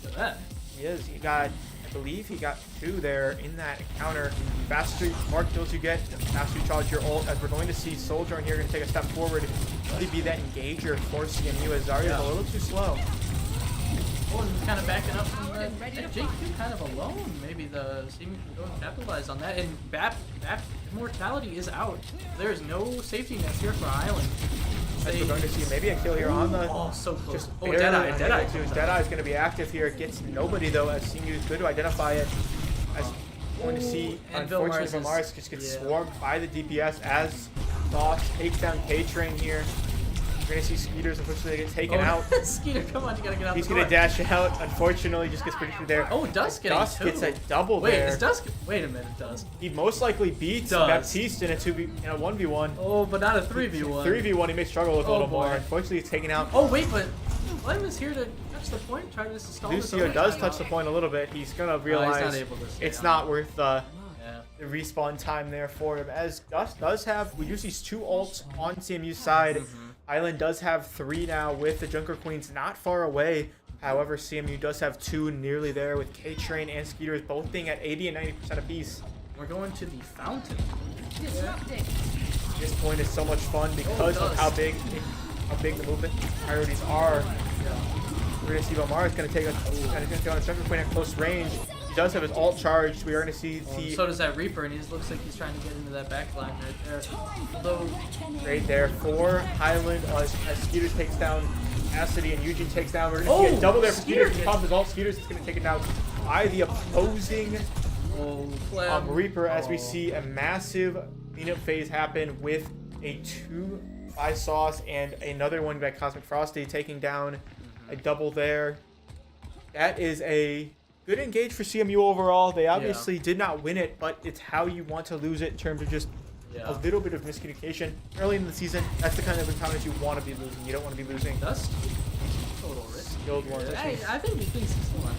Look at that. He is. He got, I believe he got 2 there in that encounter. Faster mark kills you get, faster you charge your ult, as we're going to see Soldier in here going to take a step forward, really be that engager for CMU, as Zarya's a little too slow. Oh, and kind of backing up from that. JQ kind of alone. Maybe the CMU can go and capitalize on that. And BAP Immortality is out. There is no safety net here for Highland. We're going to see maybe a kill here on the... Oh, so close. Just oh, Deadeye. Deadeye is going to be active here. Gets nobody, though, as CMU is good to identify it. As going to see, unfortunately, Vilmaris just gets swarmed by the DPS as Kloss takes down Ktrain here. We're going to see Skeeter's unfortunately get taken out. Skeeter, come on, you got to get out. He's going to dash out. Unfortunately, just gets predicted there. Oh, Dust gets a double there. Wait, is Dust... Wait a minute, Dust. He most likely beats Baptiste in a 1v1. Oh, but not a 3v1. 3v1, he may struggle with a little more. Unfortunately, he's taken out. Oh, wait, but Flem is here to touch the point, try to stall this. Lucio does touch the point a little bit. He's going to realize it's not worth the respawn time there for him. As Dust does have, we use these 2 ults on CMU's side. Highland does have 3 now with the Junker Queens not far away. However, CMU does have 2 nearly there with Ktrain and Skeeter both being at 80 and 90% apiece. We're going to the fountain. This point is so much fun because of how big the movement priorities are. We're going to see Vilmaris going to take on a Junker Queen at close range. He does have his ult charged. We are going to see the... So does that Reaper, and he looks like he's trying to get into that back line right there. Although... Right there for Highland as Skeeter takes down Acity and Eugene takes down. We're going to see a double there for Skeeter. He pops his ult. Skeeter's just going to take it down by the opposing Reaper as we see a massive cleanup phase happen with a 2 by Sauce and another one by Cosmic Frosty taking down a double there. That is a... good engage for CMU overall. They obviously did not win it, but it's how you want to lose it in terms of just a little bit of miscommunication. Early in the season, that's the kind of encounters you want to be losing. You don't want to be losing. Dust? Total risk. I think he thinks he's won.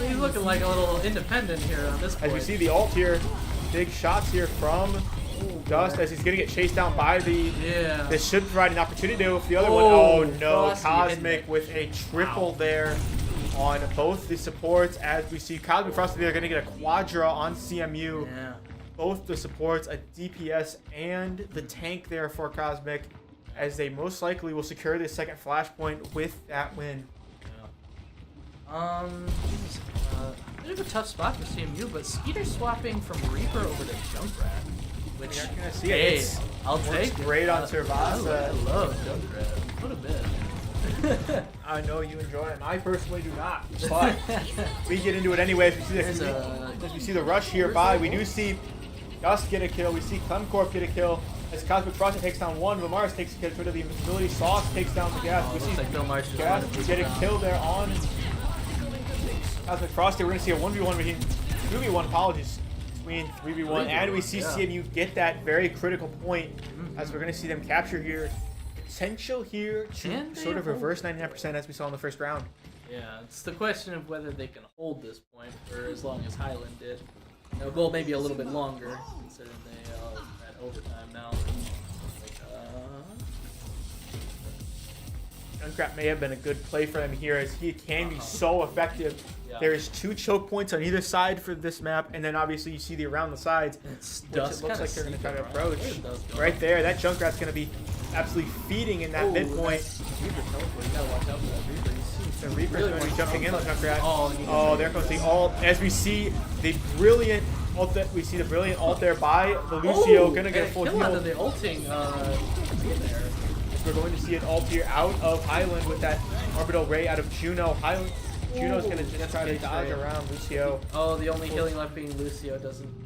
He's looking like a little independent here on this point. As we see the ult here, big shots here from Dust as he's going to get chased down by the... This should provide an opportunity to if the other one... Oh no, Cosmic with a triple there on both the supports as we see Cosmic Frosty they're going to get a quadra on CMU. Both the supports, a DPS, and the tank there for Cosmic as they most likely will secure this second flashpoint with that win. Bit of a tough spot for CMU, but Skeeter swapping from Reaper over to Junkrat, which you're gonna see it. I'll take great on Servasa. I love Junkrat. What a bit. I know you enjoy it. I personally do not, but we get into it anyway. As we see the rush here by, we do see Dust get a kill. We see ClemClorp get a kill. As Cosmic Frosty takes down one, Vilmaris takes a kill rid of the invincibility. Sauce takes down the gas. We see gas get a kill there on Cosmic Frosty. We're going to see a 1v1 between 2v1, apologies, between 3v1. And we see CMU get that very critical point as we're going to see them capture here. Potential here to sort of reverse 99% as we saw in the first round. Yeah, it's the question of whether they can hold this point for as long as Highland did. Well, maybe a little bit longer, considering they are at overtime now. Junkrat may have been a good play for them here as he can be so effective. There's 2 choke points on either side for this map, and then obviously you see the around the sides, which it looks like they're going to try to approach. Right there, that Junkrat's going to be absolutely feeding in that midpoint. The Reaper's going to be jumping in on Junkrat. Oh, there comes the ult. As we see the brilliant ult, there by the Lucio, going to get a full heal. The ulting there. We're going to see an ult here out of Highland with that orbital ray out of Juno. Juno's going to just try to dodge around Lucio. Oh, the only healing left being Lucio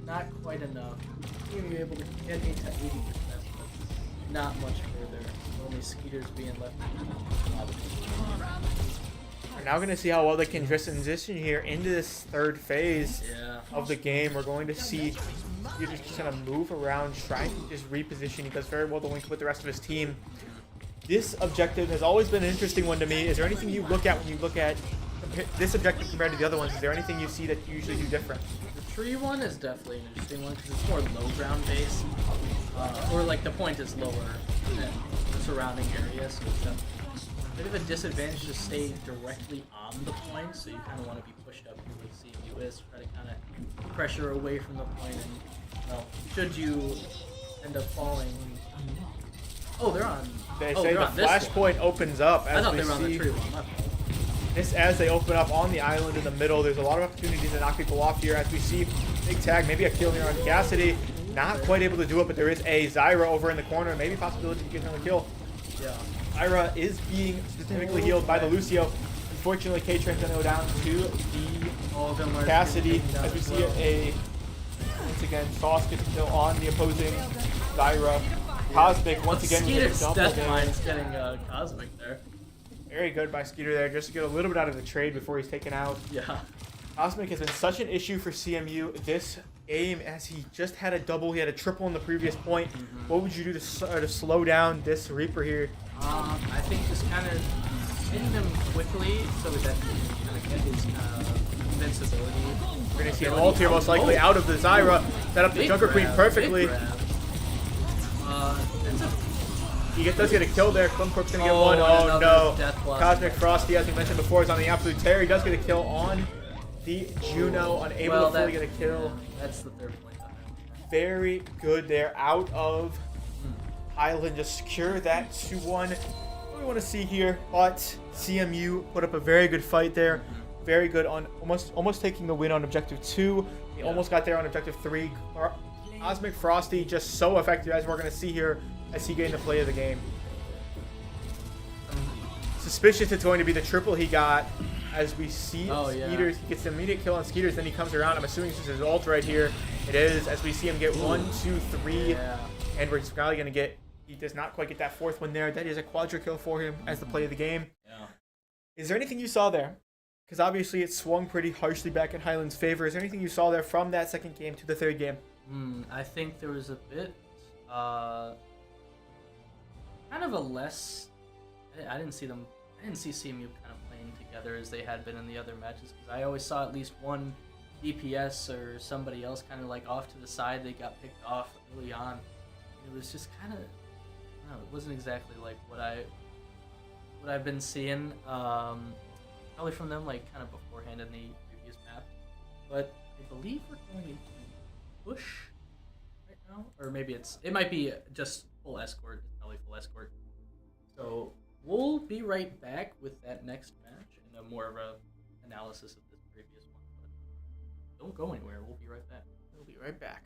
not quite enough. You're able to get into 80%, but not much further. Only Skeeters being left. We're now going to see how well they can transition here into this third phase of the game. We're going to see you just kind of move around, trying to just reposition. He does very well to link with the rest of his team. This objective has always been an interesting one to me. Is there anything you look at when you look at this objective compared to the other ones? Is there anything you see that you usually do different? The tree one is definitely an interesting one because it's more low ground based, or like the point is lower than the surrounding area, so it's bit of a disadvantage to stay directly on the point, so you kind of want to be pushed up here with CMU is, try to kind of pressure away from the point, and you know, should you end up falling. Oh, they're on. They oh, say the flashpoint opens up as I thought we they were on see. the tree one. This as they open up on the island in the middle. There's a lot of opportunities to knock people off here as we see big tag, maybe a kill here on Cassidy. Not quite able to do it, but there is a Zyra over in the corner. Maybe possibility to get another kill. Yeah. Zyra is being specifically healed by the Lucio. Unfortunately, Ktrain's gonna go down to the Cassidy as we see once again, Sauce gets a kill on the opposing Zyra. Cosmic once again with a Skeeter's double death damage. mind's getting Cosmic there. Very good by Skeeter there, just to get a little bit out of the trade before he's taken out. Yeah. Cosmic has been such an issue for CMU this game, as he just had a double, he had a triple in the previous point. What would you do to slow down this Reaper here? I think just kind of hitting him quickly so that he can kind of get his invincibility. We're going to see an ult here most likely out of the Zyra. Set up the Junker Queen perfectly. He does get a kill there. ClemClorp's going to get one. Oh no. Cosmic Frosty, as we mentioned before, is on the absolute tear. He does get a kill on the Juno, unable to fully get a kill. That's the third point. Very good there. Out of Highland to secure that 2-1. What we want to see here, but CMU put up a very good fight there. Very good on almost taking the win on objective 2. He almost got there on objective 3. Cosmic Frosty just so effective, as we're going to see here as he gained the play of the game. Suspicious it's going to be the triple he got, as we see Skeeter. He gets the immediate kill on Skeeter, then he comes around. I'm assuming this is his ult right here. It is, as we see him get 1, 2, 3. And we're finally going to get, he does not quite get that fourth one there. That is a quadra kill for him as the play of the game. Is there anything you saw there? Because obviously it swung pretty harshly back in Highland's favor. Is there anything you saw there from that second game to the third game? I think there was a bit, kind of a less. I didn't see CMU kind of playing together as they had been in the other matches. Because I always saw at least one DPS or somebody else kind of like off to the side. They got picked off early on. It was just kind of, no, it wasn't exactly like what I've been seeing. Probably from them like kind of beforehand in the previous map. But I believe we're going to push right now, or maybe it might be just full escort. It's probably full escort. So we'll be right back with that next match and a more of a analysis of this previous one. But don't go anywhere. We'll be right back. We'll be right back.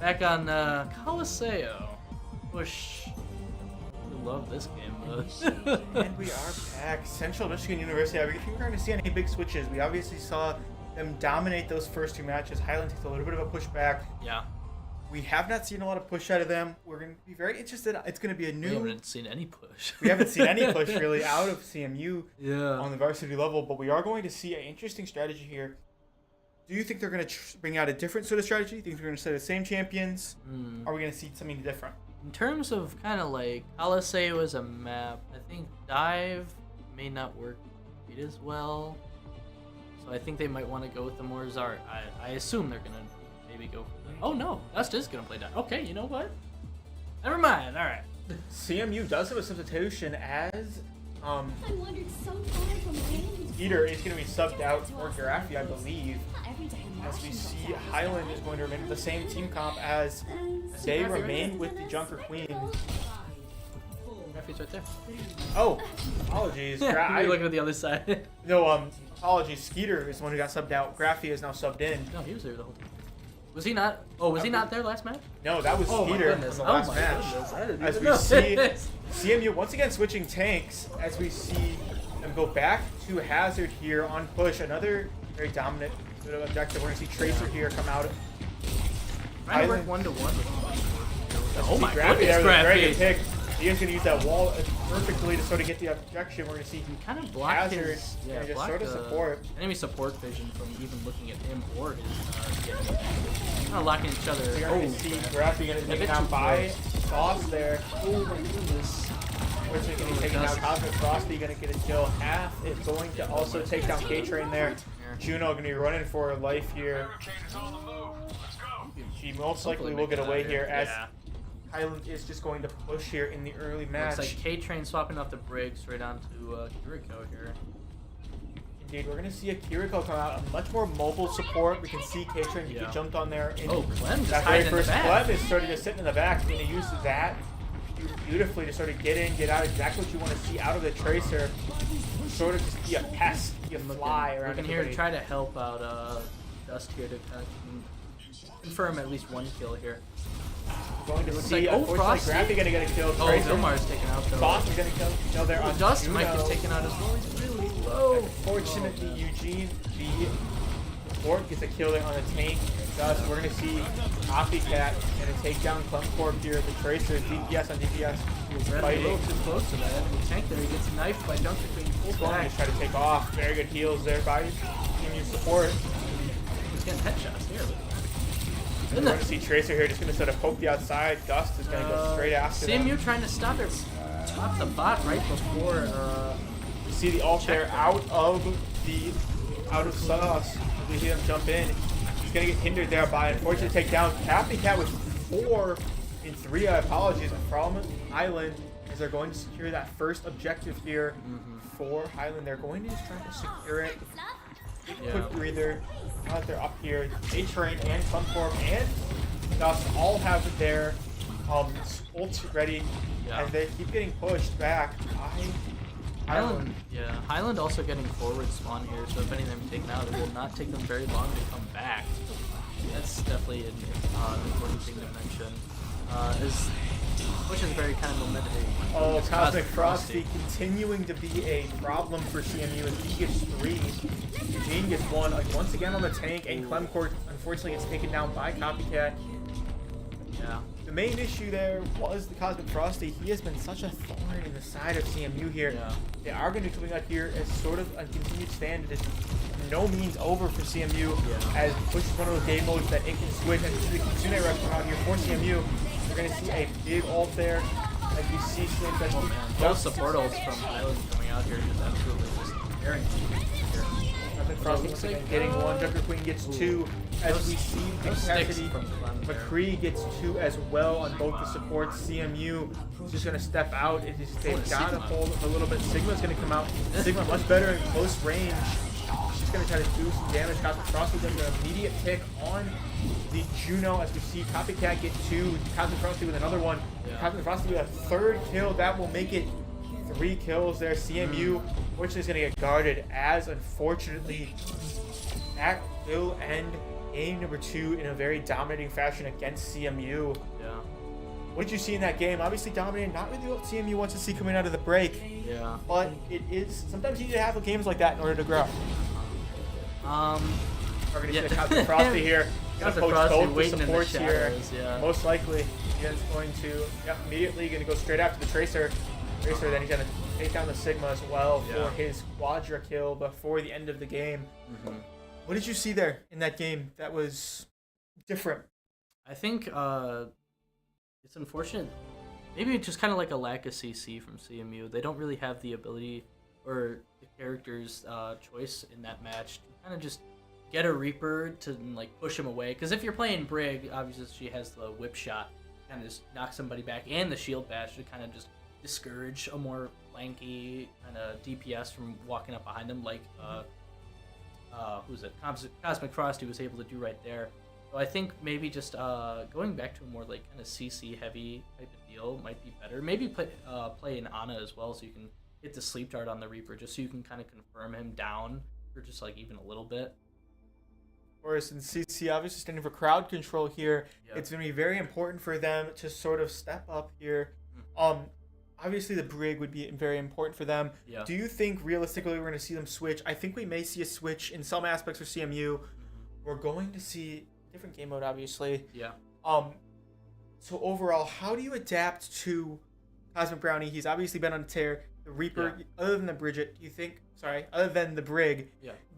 Back on Coliseum. Push. I love this game. And we are back. Central Michigan University. I think we're going to see any big switches. We obviously saw them dominate those first two matches. Highland takes a little bit of a pushback. Yeah. We have not seen a lot of push out of them. We're going to be very interested. It's going to be a new... We haven't seen any push. We haven't seen any push really out of CMU Yeah. on the varsity level, but we are going to see an interesting strategy here. Do you think they're going to bring out a different sort of strategy? Do you think they're going to say the same champions? Are we going to see something different? In terms of kind of like Coliseum as a map, I think Dive may not work quite as well. So I think they might want to go with the more Zard. I assume they're going to maybe go for the... Oh no, Dust is going to play Dive. Okay, you know what? Never mind, alright. CMU does have a substitution as... I wondered so far from Skeeter is going to be subbed out for Graphy, I believe. As we see, Highland is going to remain with the same team comp as they remain with the Junker Queen. Graphy's right there. Oh, apologies. You're looking at the other side. No, apologies. Skeeter is the one who got subbed out. Graphy is now subbed in. No, he was there the whole time. Was he not? Oh, was he not there last match? No, that was Skeeter in the last match. As we see CMU once again switching tanks, as we see them go back to Hazard here on push. Another very dominant sort of objective. We're going to see Tracer here come out. Trying to work 1-to-1. Oh my Graphy goodness, there with a very good Graphy. pick. Ian's going to use that wall perfectly to sort of get the objection. We're going to see Kind of blocked Hazard his, and just blocked sort of support. enemy support vision from even looking at him or his kind of locking each other. We're going to see Graphy going to take down by Kloss there. Oh my goodness. Which is going to be taken out. Cosmic Frosty going to get a kill. Half is going to also take down Ktrain there. Juno going to be running for her life here. She most likely will get away here as Highland is just going to push here in the early match. Looks like Ktrain swapping off the brig straight onto Kiriko here. Indeed, we're going to see a Kiriko come out, a much more mobile support. We can see Ktrain get jumped on there. Oh, Clem just that hiding very in the first back. Clem is sort of just sitting in the back. He's going to use that beautifully to sort of get in, get out, exactly what you want to see out of the Tracer. Sort of just be a pest, be a fly around Looking here to try to help out Dust here to kind of confirm at least one kill here. Going to Looks see, like, unfortunately, Frosty? Graphy going to get a kill. Oh, Tracer. Vilmaris taken out though. Foss is going to kill there on Dust Juno. might get taken out as well. He's really low. Unfortunately, Eugene, the support, gets a kill there on the tank. Thus, we're going to see Copycat going to take down ClemClorp here. The Tracer, DPS on DPS. Red a little too close to that. The tank there, he gets knifed by Junker Queen. He's going to try to take off. Very good heals there by CMU support. He's getting headshots here. We're going to see Tracer here just going to sort of poke the outside. Dust is going to go straight after them. CMU trying to stop it. Stop the bot right before. We see the ult there out of Sauce. We see them jump in. He's going to get hindered there by unfortunate takedown. Copycat with 4 in 3 apologies from Highland as they're going to secure that first objective here for Highland. They're going to just try to secure it. Quick breather. Now that they're up here, Ktrain and ClemClorp and Dust all have their ults ready as they keep getting pushed back by Highland. Highland also getting forward spawn here, so if any of them taken out, it will not take them very long to come back. That's definitely an important thing to mention. Which is very kind of momentum. Oh, Cosmic Frosty continuing to be a problem for CMU as he gets 3. Eugene gets 1 once again on the tank, and ClemClorp unfortunately gets taken down by Copycat. Yeah. The main issue there was the Cosmic Frosty. He has been such a thorn in the side of CMU here. Yeah. They are going to be coming out here as sort of a continued stand. It is no means over for CMU as push is one of those game modes that it can switch. And the Kitsune Rush come out here for CMU. We're going to see a big ult there. As you see, both support ults from Highland coming out here just absolutely just tearing here. Frosty once again getting 1. Junker Queen gets 2. As we see the capacity, McCree gets 2 as well on both the supports. CMU is just going to step out. They've got to hold a little bit. Sigma's going to come out. Sigma much better in close range. She's going to try to do some damage. Cosmic Frosty gets an immediate pick on the Juno as we see Copycat get 2. Cosmic Frosty with another one. Cosmic Frosty with a 3rd kill. That will make it 3 kills there. CMU fortunately is going to get guarded as unfortunately that will end game number 2 in a very dominating fashion against CMU. Yeah. What did you see in that game? Obviously dominating, not really what CMU wants to see coming out of the break. Yeah. But it is sometimes you need to have games like that in order to grow. We're gonna see the Cox Frosty here. Gonna poach both the supports here. Yeah. Most likely, he's going to immediately gonna go straight after the Tracer. Then he's gonna take down the Sigma as well for his quadra kill before the end of the game. What did you see there in that game that was different? I think it's unfortunate. Maybe it's just kind of like a lack of CC from CMU. They don't really have the ability or the character's choice in that match to kind of just get a Reaper to like push him away. Because if you're playing Brig, obviously she has the whip shot, kind of just knock somebody back, and the shield bash to kind of just discourage a more lanky kind of DPS from walking up behind them, like who's it? Cosmic Frosty was able to do right there. So I think maybe just going back to a more like kind of CC heavy type of deal might be better. Maybe play an Ana as well, so you can hit the sleep dart on the Reaper, just so you can kind of confirm him down for just like even a little bit. Of course, and CC obviously standing for crowd control here. Yep. It's going to be very important for them to sort of step up here. Obviously the Brig would be very important for them. Yeah. Do you think realistically we're going to see them switch? I think we may see a switch in some aspects for CMU. We're going to see different game mode, obviously. Yeah. So overall, how do you adapt to Cosmic Brownie? He's obviously been on a tear. The Reaper, other than the Bridget, other than the Brig,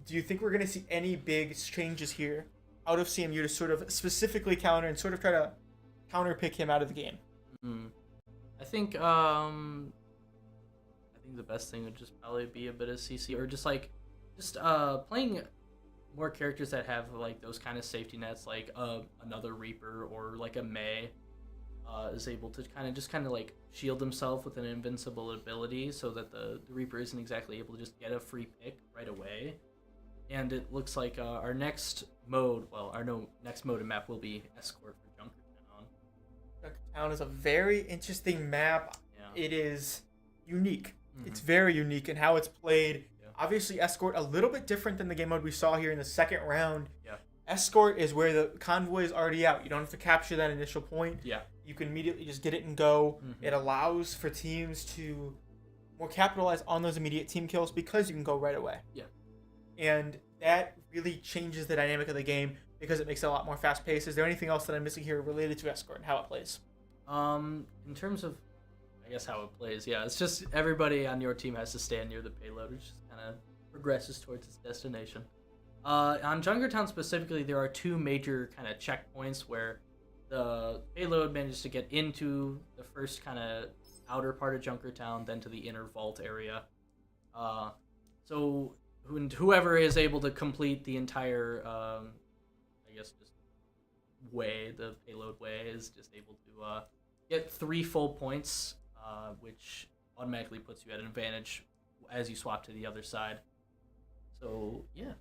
do you think we're going to see any big changes here out of CMU to sort of specifically counter and sort of try to counter pick him out of the game? I think the best thing would just probably be a bit of CC, or just playing more characters that have like those kind of safety nets, like another Reaper or like a Mei is able to kind of like shield himself with an invincible ability, so that the Reaper isn't exactly able to just get a free pick right away. And it looks like our next mode, next mode and map will be Escort for Junkertown. Junkertown is a very interesting map. Yeah. It is unique. It's very unique in how it's played. Yeah. Obviously, Escort a little bit different than the game mode we saw here in the second round. Yeah. Escort is where the convoy is already out. You don't have to capture that initial point. Yeah. You can immediately just get it and go. It allows for teams to more capitalize on those immediate team kills because you can go right away. Yeah. And that really changes the dynamic of the game because it makes it a lot more fast-paced. Is there anything else that I'm missing here related to Escort and how it plays? In terms of, I guess, how it plays, it's just everybody on your team has to stand near the payload, which just kind of progresses towards its destination. On Junkertown specifically, there are two major kind of checkpoints where the payload manages to get into the first kind of outer part of Junkertown, then to the inner vault area. So whoever is able to complete the entire, just way, the payload way, is just able to get 3 full points, which automatically puts you at an advantage as you swap to the other side. So yeah,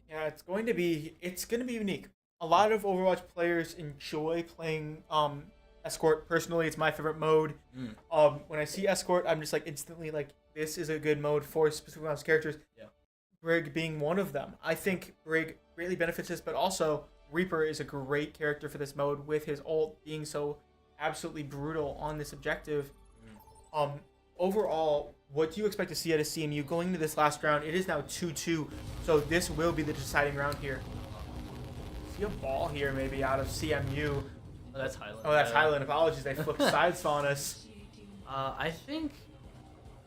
it's going to be unique. A lot of Overwatch players enjoy playing Escort. Personally, it's my favorite mode. When I see Escort, I'm just like instantly like, this is a good mode for specific amounts of characters. Yeah. Brig being one of them. I think Brig greatly benefits this, but also Reaper is a great character for this mode with his ult being so absolutely brutal on this objective. Overall, what do you expect to see out of CMU going into this last round? It is now 2-2, so this will be the deciding round here. See a ball here maybe out of CMU. Oh, that's Highland. Oh, that's Highland. Apologies, they flipped sides on us. I think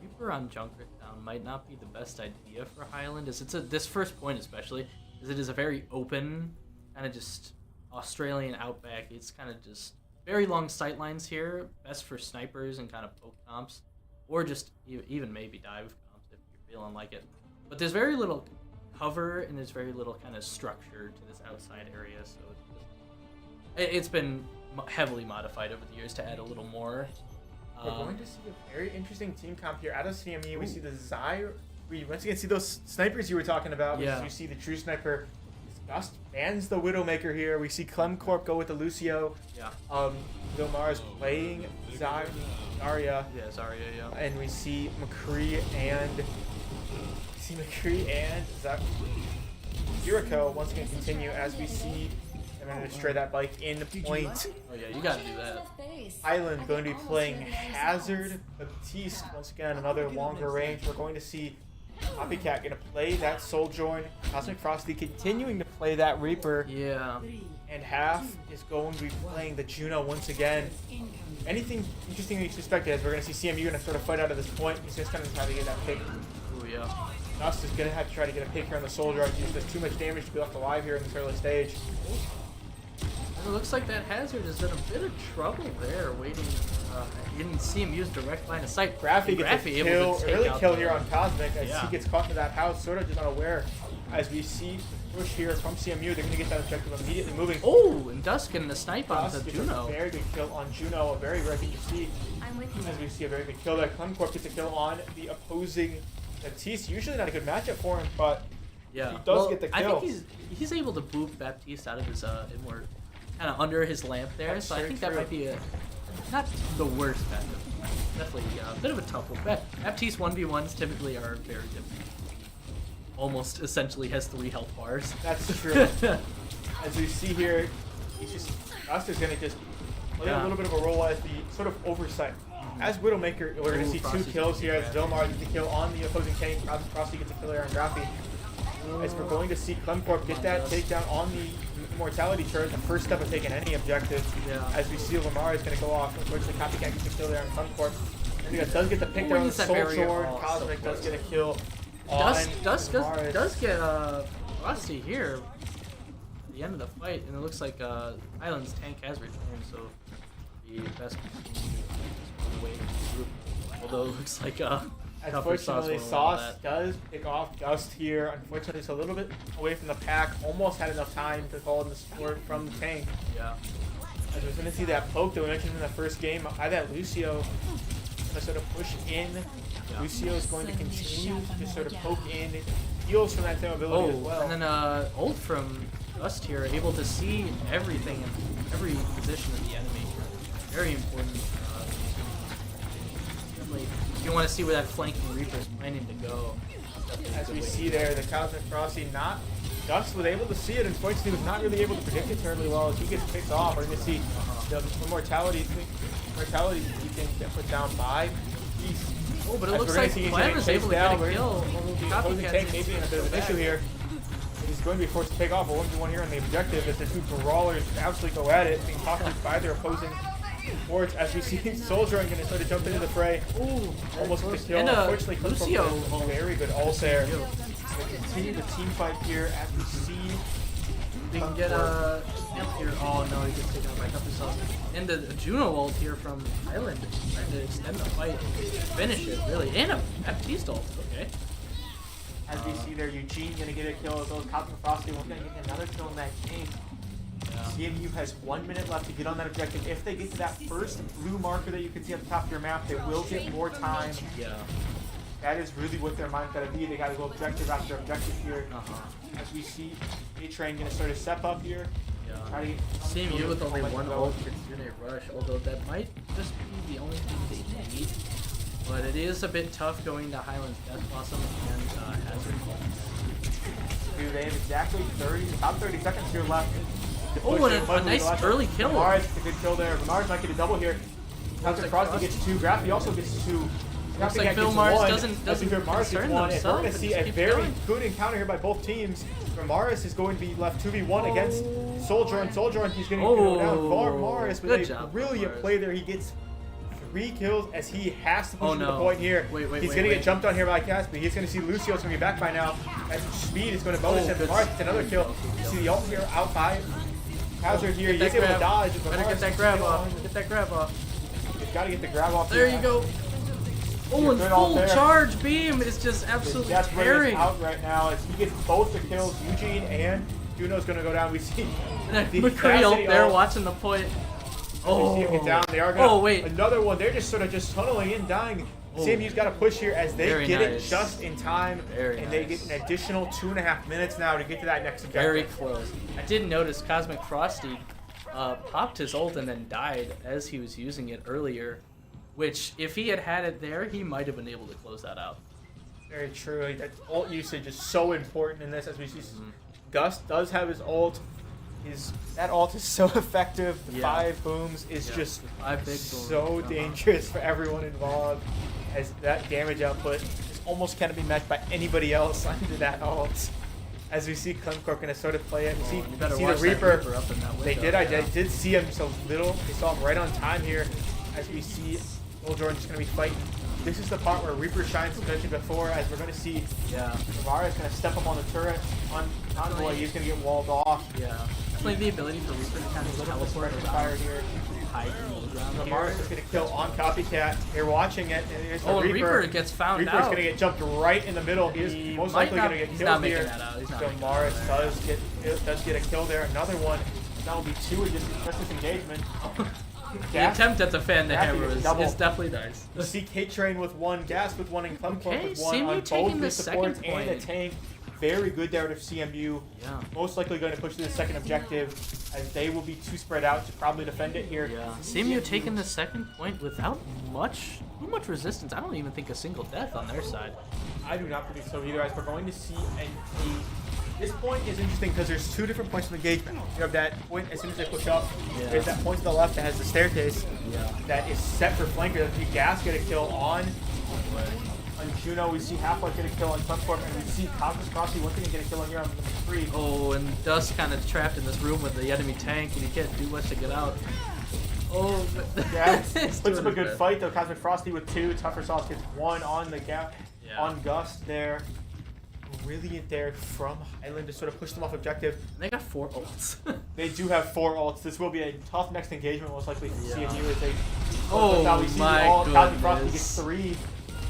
Reaper on Junkertown might not be the best idea for Highland. This first point especially, as it is a very open, kind of just Australian outback. It's kind of just very long sight lines here, best for snipers and kind of poke comps, or just even maybe dive comps if you're feeling like it. But there's very little cover and there's very little kind of structure to this outside area, so it's been heavily modified over the years to add a little more. We're going to see a very interesting team comp here. Out of CMU, we see the Zyre. We once again see those snipers you were talking about. Yeah. You see the true sniper. SDGust bans the Widowmaker here. We see ClemClorp go with the Lucio. Yeah. Vilmaris playing Zarya. Yeah, Zarya, yeah. And we see McCree and Jericho once again continue as we see I'm going to destroy that bike in the point. Oh yeah, you gotta do that. Highland going to be playing Hazard. Baptiste once again another longer range. We're going to see Copycat going to play that Souljourn. Cosmic Frosty continuing to play that Reaper. Yeah. And Half is going to be playing the Juno once again. Anything interesting that you suspected as we're going to see CMU going to sort of fight out at this point. He's just going to try to get that pick. Oh yeah. Dust is going to have to try to get a pick here on the Soldier. He just does too much damage to be left alive here in this early stage. And it looks like that Hazard is in a bit of trouble there, waiting. You didn't see him use direct line of sight. Graphy gets a kill, early kill here on Cosmic as Yeah. he gets caught into that house, sort of just unaware. As we see the push here from CMU, they're going to get that objective immediately moving. Oh, and Dusk getting a snipe Dust onto gets Juno. a very good kill on Juno, a very rare thing to see. As we see a very good kill there. ClemClorp gets a kill on the opposing Baptiste. Usually not a good matchup for him, but Yeah. he does get the kill. I think he's able to boop Baptiste out of his inward, kind of under his lamp there. That's so I very think true. that might be not the worst matchup. Definitely a bit of a tough one. Baptiste 1v1s typically are very different. Almost essentially has 3 health bars. That's true. As we see here, Dust is going to just play a little bit of a role as the sort of oversight. As Widowmaker, we're going to see 2 kills here as Vilmaris gets a kill on the opposing tank. Frosty gets a kill there on Graphy. As we're going to see ClemClorp get that takedown on the Immortality turret, the first step of taking any objective. Yeah. As we see Vilmaris is going to go off. Unfortunately, Copycat gets a kill there on ClemClorp. And he does get the pick down on the Souljourn. Cosmic does get a kill on Vilmaris. does get Frosty here at the end of the fight, and it looks like Highland's tank has returned, so the best away from the group. Although it looks like Unfortunately, Sauce does pick off Dust here. Unfortunately, it's a little bit away from the pack. Almost had enough time to call in the support from the tank. Yeah. As we're going to see that poke that we mentioned in the first game by that Lucio. Going to sort of push in. Yeah. Lucio is going to continue to sort of poke in. Heals from that same ability as well. And then ult from Dust here, able to see everything in every position of the enemy. Very important. Definitely, if you want to see where that flanking Reaper is planning to go. As we see there, the Cosmic Frosty Dust was able to see it, unfortunately was not really able to predict it terribly well as he gets picked off. We're going to see the mortality he can get put down by Beast. Oh, but it looks like Clem is able to get a kill. The opposing tank may be in a bit of an issue here. He's going to be forced to take off a 1v1 here on the objective as the 2 brawlers absolutely go at it, being tossed by their opposing forwards as we see Soldier going to sort of jump into the fray. Ooh, almost with the kill. And unfortunately, Lucio, very good ult there. We continue the team fight here as we see. We can get a amp here. Oh no, he gets taken out by Sauce. And the Juno ult here from Highland, trying to extend the fight, finish it really, and a Baptiste ult. Okay. As we see there, Eugene gonna get a kill as well as Cosmic Frosty. We're gonna get another kill in that game. Yeah. CMU has 1 minute left to get on that objective. If they get to that first blue marker that you can see at the top of your map, they will get more time. Yeah. That is really what their mind's gotta be. They gotta go objective after objective here. As we see Ktrain gonna sort of step up here. Yeah. CMU with only 1 ult gets Unit Rush, although that might just be the only thing they need. But it is a bit tough going to Highland's Death Blossom and Hazard. Dude, they have exactly about 30 seconds here left. Oh, and a nice early kill. Vermaris gets a good kill there. Vermaris might get a double here. Cosmic Frosty gets 2. Graphy also gets 2. Looks like Vilmaris doesn't concern himself. We're going to see a very good encounter here by both teams. Vermaris is going to be left 2v1 against Souljourn. Souljourn, he's going to go down. Vermaris with a brilliant play there. He gets 3 kills as he has to push to the point here. He's going to get jumped on here by Casper. He's going to see Lucio's going to be back by now. As speed is going to bonus him. Vermaris gets another kill. You see the ult here out by Hazard here. He's able to dodge. Better get that grab off. Get that grab off. He's got to get the grab off. There you go. Oh, and full charge beam is just absolutely tearing. Out right now as he gets both the kills. Eugene and Juno's going to go down. We see McCree ult there watching the point. Oh, see him get down. They are going to. Oh, wait. Another one. They're just sort of just tunneling in, dying. CMU's got to push here as they get it just in time. They get an additional 2.5 minutes now to get to that next objective. Very close. I did notice Cosmic Frosty popped his ult and then died as he was using it earlier. Which, if he had it there, he might have been able to close that out. Very true. That ult usage is so important in this, as we see Gust does have his ult. That ult is so effective. The 5 booms is just 5 big so booms. dangerous for everyone involved, as that damage output is almost can't be matched by anybody else under that ult. As we see ClemClorp going to sort of play it. We see the Reaper. Up in that window. They did see him so little. They saw him right on time here. As we see Old Jordan just going to be fighting. This is the part where Reaper shines, as mentioned before, as we're going to see Vilmaris going to step up on the turret. On Convoy, he's going to get walled off. Yeah. Definitely the ability for Reaper to kind of teleport fire here. Vilmaris is going to kill on Copycat. You're watching it. And here's the Reaper gets found Reaper's out. going to get jumped right in the middle. He is most likely going to get killed here. Vilmaris does get a kill there. Another one. That will be 2 in this engagement. The attempt at the fan the hammer is definitely nice. You see Ktrain with 1, Gas with 1, and ClemClorp with 1 CMU on both the supports and the point. tank. Very good there to CMU. Yeah. Most likely going to push to the second objective, as they will be too spread out to probably defend it here. Yeah. CMU taking the second point without too much resistance. I don't even think a single death on their side. I do not believe so either, as we're going to see this point is interesting because there's 2 different points of engagement. You have that point as soon as they push up. Yeah. There's that point to the left that has the staircase that is set for flanker. That the Gas get a kill on Juno. We see Half-Life get a kill on ClemClorp, and we see Cox III once again get a kill on here on number 3. Oh, and Dust kind of trapped in this room with the enemy tank, and he can't do much to get out. Oh, puts up a good fight though. Cosmic Frosty with 2. Tougher Sauce gets 1 on the gap on Gust there. Brilliant there from Highland to sort of push them off objective. They got 4 ults. They do have 4 ults. This will be a tough next engagement, most likely for CMU as they. Oh my goodness. Cosmic Frosty gets 3.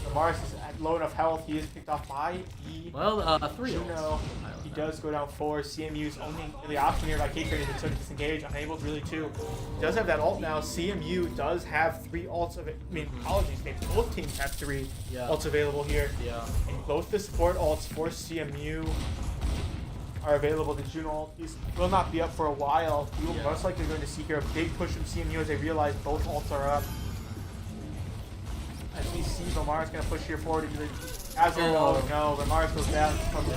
Vilmaris is at low enough health. He is picked off by E. 3 ults. He does go down 4. CMU's only really option here by Ktrain is to sort of disengage, unable really to. He does have that ult now. CMU does have 3 ults of it. I mean, apologies, both teams have 3 ults available here. Yeah. And both the support ults for CMU are available. The Juno ult will not be up for a while. We will most likely going to see here a big push from CMU as they realize both ults are up. As we see Vilmaris going to push here forward into the no, Vilmaris goes down from the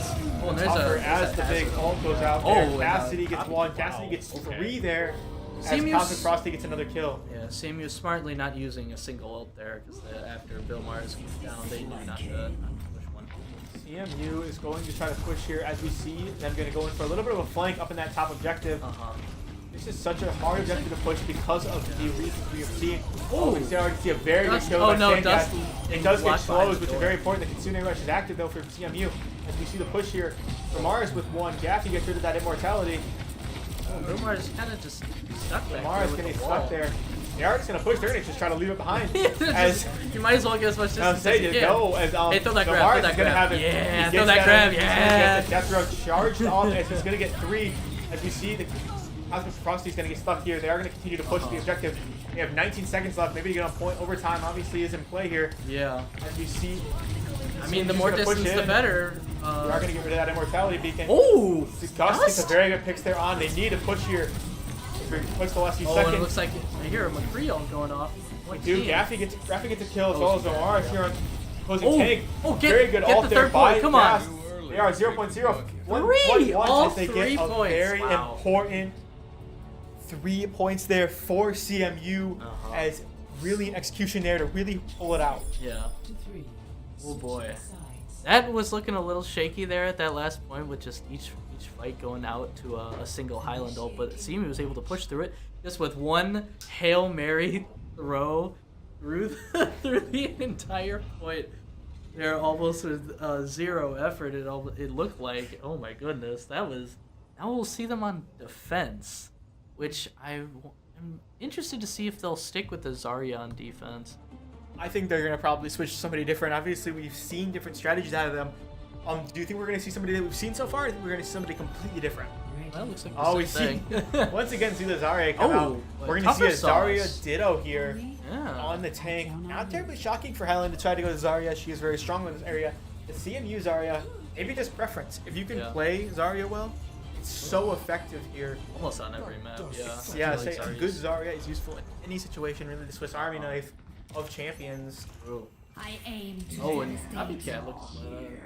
tougher as the big ult goes out there. Cassidy gets 1, Cassidy gets 3 there. As Cosmic Frosty gets another kill. Yeah, CMU smartly not using a single ult there, because after Vilmaris goes down, they knew not to push one. CMU is going to try to push here, as we see them going to go in for a little bit of a flank up in that top objective. This is such a hard objective to push because of the reasons we have seen. We already see a very good kill. Dust. It does get closed, which is very important. The Kitsune Rush is active though for CMU. As we see the push here, Vilmaris with 1, Graphy gets rid of that immortality. Vilmaris kind of just stuck there. Vilmaris getting stuck there. They are just going to push. They're going to just try to leave it behind. You might as well get as much distance as you can. Hey, throw that grab. Throw that grab. Yeah, throw that grab. Yeah. Death Row charged off as he's going to get 3. As we see the Cosmic Frosty's going to get stuck here. They are going to continue to push the objective. They have 19 seconds left. Maybe to get on point. Overtime obviously is in play here. Yeah. As you see. I mean, the more distance, the better. They are going to get rid of that immortality beacon. Oh! Gust gets a very good picks there on. They need to push here. Push the last few seconds. And it looks like I hear a McCree going off. We do. Graphy gets a kill as well as Vilmaris here on opposing tank. Very good ult there by Come on. They are 0.0. All as they 3 get points. A very important 3 points there for CMU as really an execution there to really pull it out. Yeah. Oh boy. That was looking a little shaky there at that last point with just each fight going out to a single Highland ult, but CMU was able to push through it just with 1 Hail Mary throw through the entire point. They're almost with 0 effort. It looked like. Oh my goodness, that was. Now we'll see them on defense, which I'm interested to see if they'll stick with the Zarya on defense. I think they're going to probably switch to somebody different. Obviously, we've seen different strategies out of them. Do you think we're going to see somebody that we've seen so far, or do you think we're going to see somebody completely different? Well, looks like the same thing. Once again, see the Zarya come out. We're going to see a Zarya Ditto here on the tank. Not terribly shocking for Highland to try to go to Zarya. She is very strong in this area. The CMU Zarya, maybe just preference. If you can play Zarya well, it's so effective here. Almost on every map, yeah. A good Zarya is useful in any situation, really. The Swiss Army knife of champions. I aim to Oh, and devastate. Copycat looks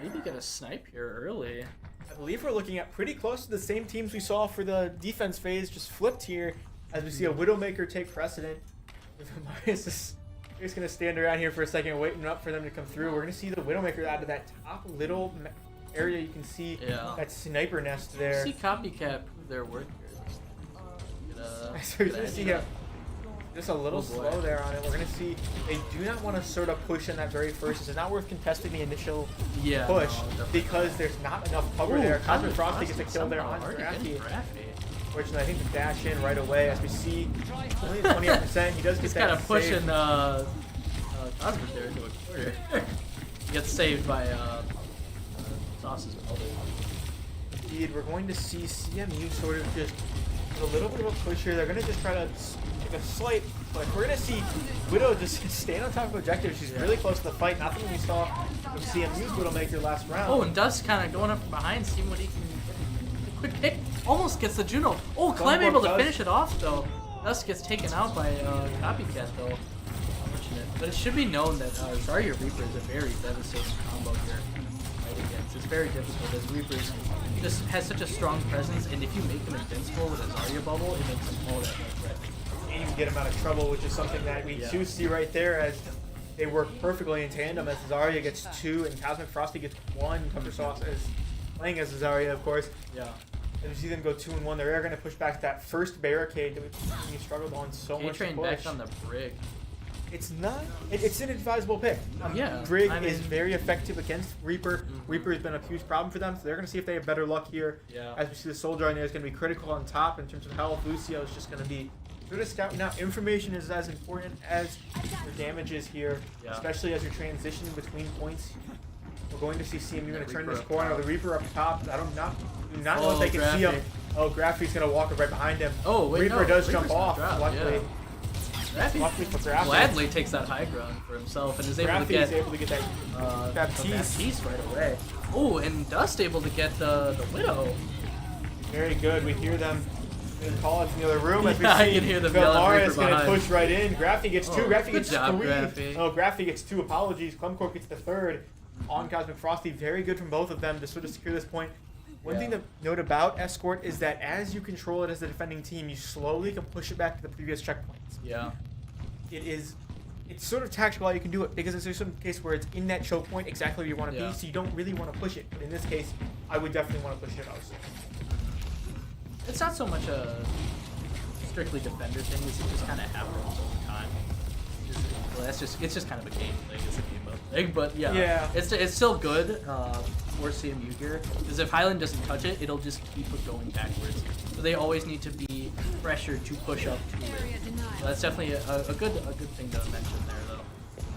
maybe get a snipe here early. I believe we're looking at pretty close to the same teams we saw for the defense phase, just flipped here, as we see a Widowmaker take precedent. Vilmaris is just going to stand around here for a second, waiting up for them to come through. We're going to see the Widowmaker out of that top little area. You can see that sniper nest there. See Copycat prove their worth here. So we're going to see just a little slow there on it. We're going to see they do not want to sort of push in that very first. It's not worth contesting the initial push because there's not enough cover there. Cosmic Frosty gets a kill there on Graphy. Fortunately, I think the dash in right away as we see only 28%. He does get He's that kind of pushing Cosmic there into a quarter. He gets saved by Sauce's bubble. Indeed, we're going to see CMU sort of just a little bit of a push here. They're going to just try to take a slight push. We're going to see Widow just stand on top of objective. She's really close to the fight. Nothing we saw from CMU's Widowmaker last round. Oh, and Dust kind of going up from behind, seeing what he can get. A quick pick. Almost gets the Juno. Oh, Clem able to finish it off, though. Dust gets taken out by Copycat, though. Unfortunate. But it should be known that Zarya Reaper is a very devastating combo here to fight against. It's very difficult as Reapers just has such a strong presence, and if you make them invincible with a Zarya bubble, it makes them all that more threatening. And you can get them out of trouble, which is something that we do see right there as they work perfectly in tandem as Zarya gets 2 and Cosmic Frosty gets 1. Cover Sauce is playing as Zarya, of course. Yeah. And you see them go 2 and 1. They're going to push back that first barricade that we struggled on so much. Ktrain back on the brig. It's not. It's an advisable pick. Yeah. Brig is very effective against Reaper. Reaper has been a huge problem for them, so they're going to see if they have better luck here. Yeah. As we see the Soldier on there is going to be critical on top in terms of health. Lucio is just going to be good at scouting out. Information is as important as your damage is here, especially as you're transitioning between points. We're going to see CMU going to turn this corner. The Reaper up top. I do not know if they can see him. Oh, Graphy's going to walk up right behind him. Oh, wait, Reaper does Reaper's jump off, drop, luckily. Luckily for Graphy. gladly takes that high ground for himself and is able to get that Baptiste right away. Oh, and Dust able to get the Widow. Very good. We hear them call it from the other room as we see I can hear the Vilmaris going to push right in. Graphy gets 2. Graphy gets 3. Graphy. Oh, Graphy gets 2. Apologies. ClemClorp gets the 3rd on Cosmic Frosty. Very good from both of them to sort of secure this point. One thing to note about Escort is that as you control it as the defending team, you slowly can push it back to the previous checkpoints. Yeah. It's sort of tactical how you can do it because there's some case where it's in that choke point exactly where you want to be, so you don't really want to push it. But in this case, I would definitely want to push it also. It's not so much a strictly defender thing, it just kind of happens over time. Well, it's just kind of a game thing. It's a game of thing, but it's still good for CMU here because if Highland doesn't touch it, it'll just keep it going backwards. So they always need to be pressured to push up to it. So that's definitely a good thing to mention there, though.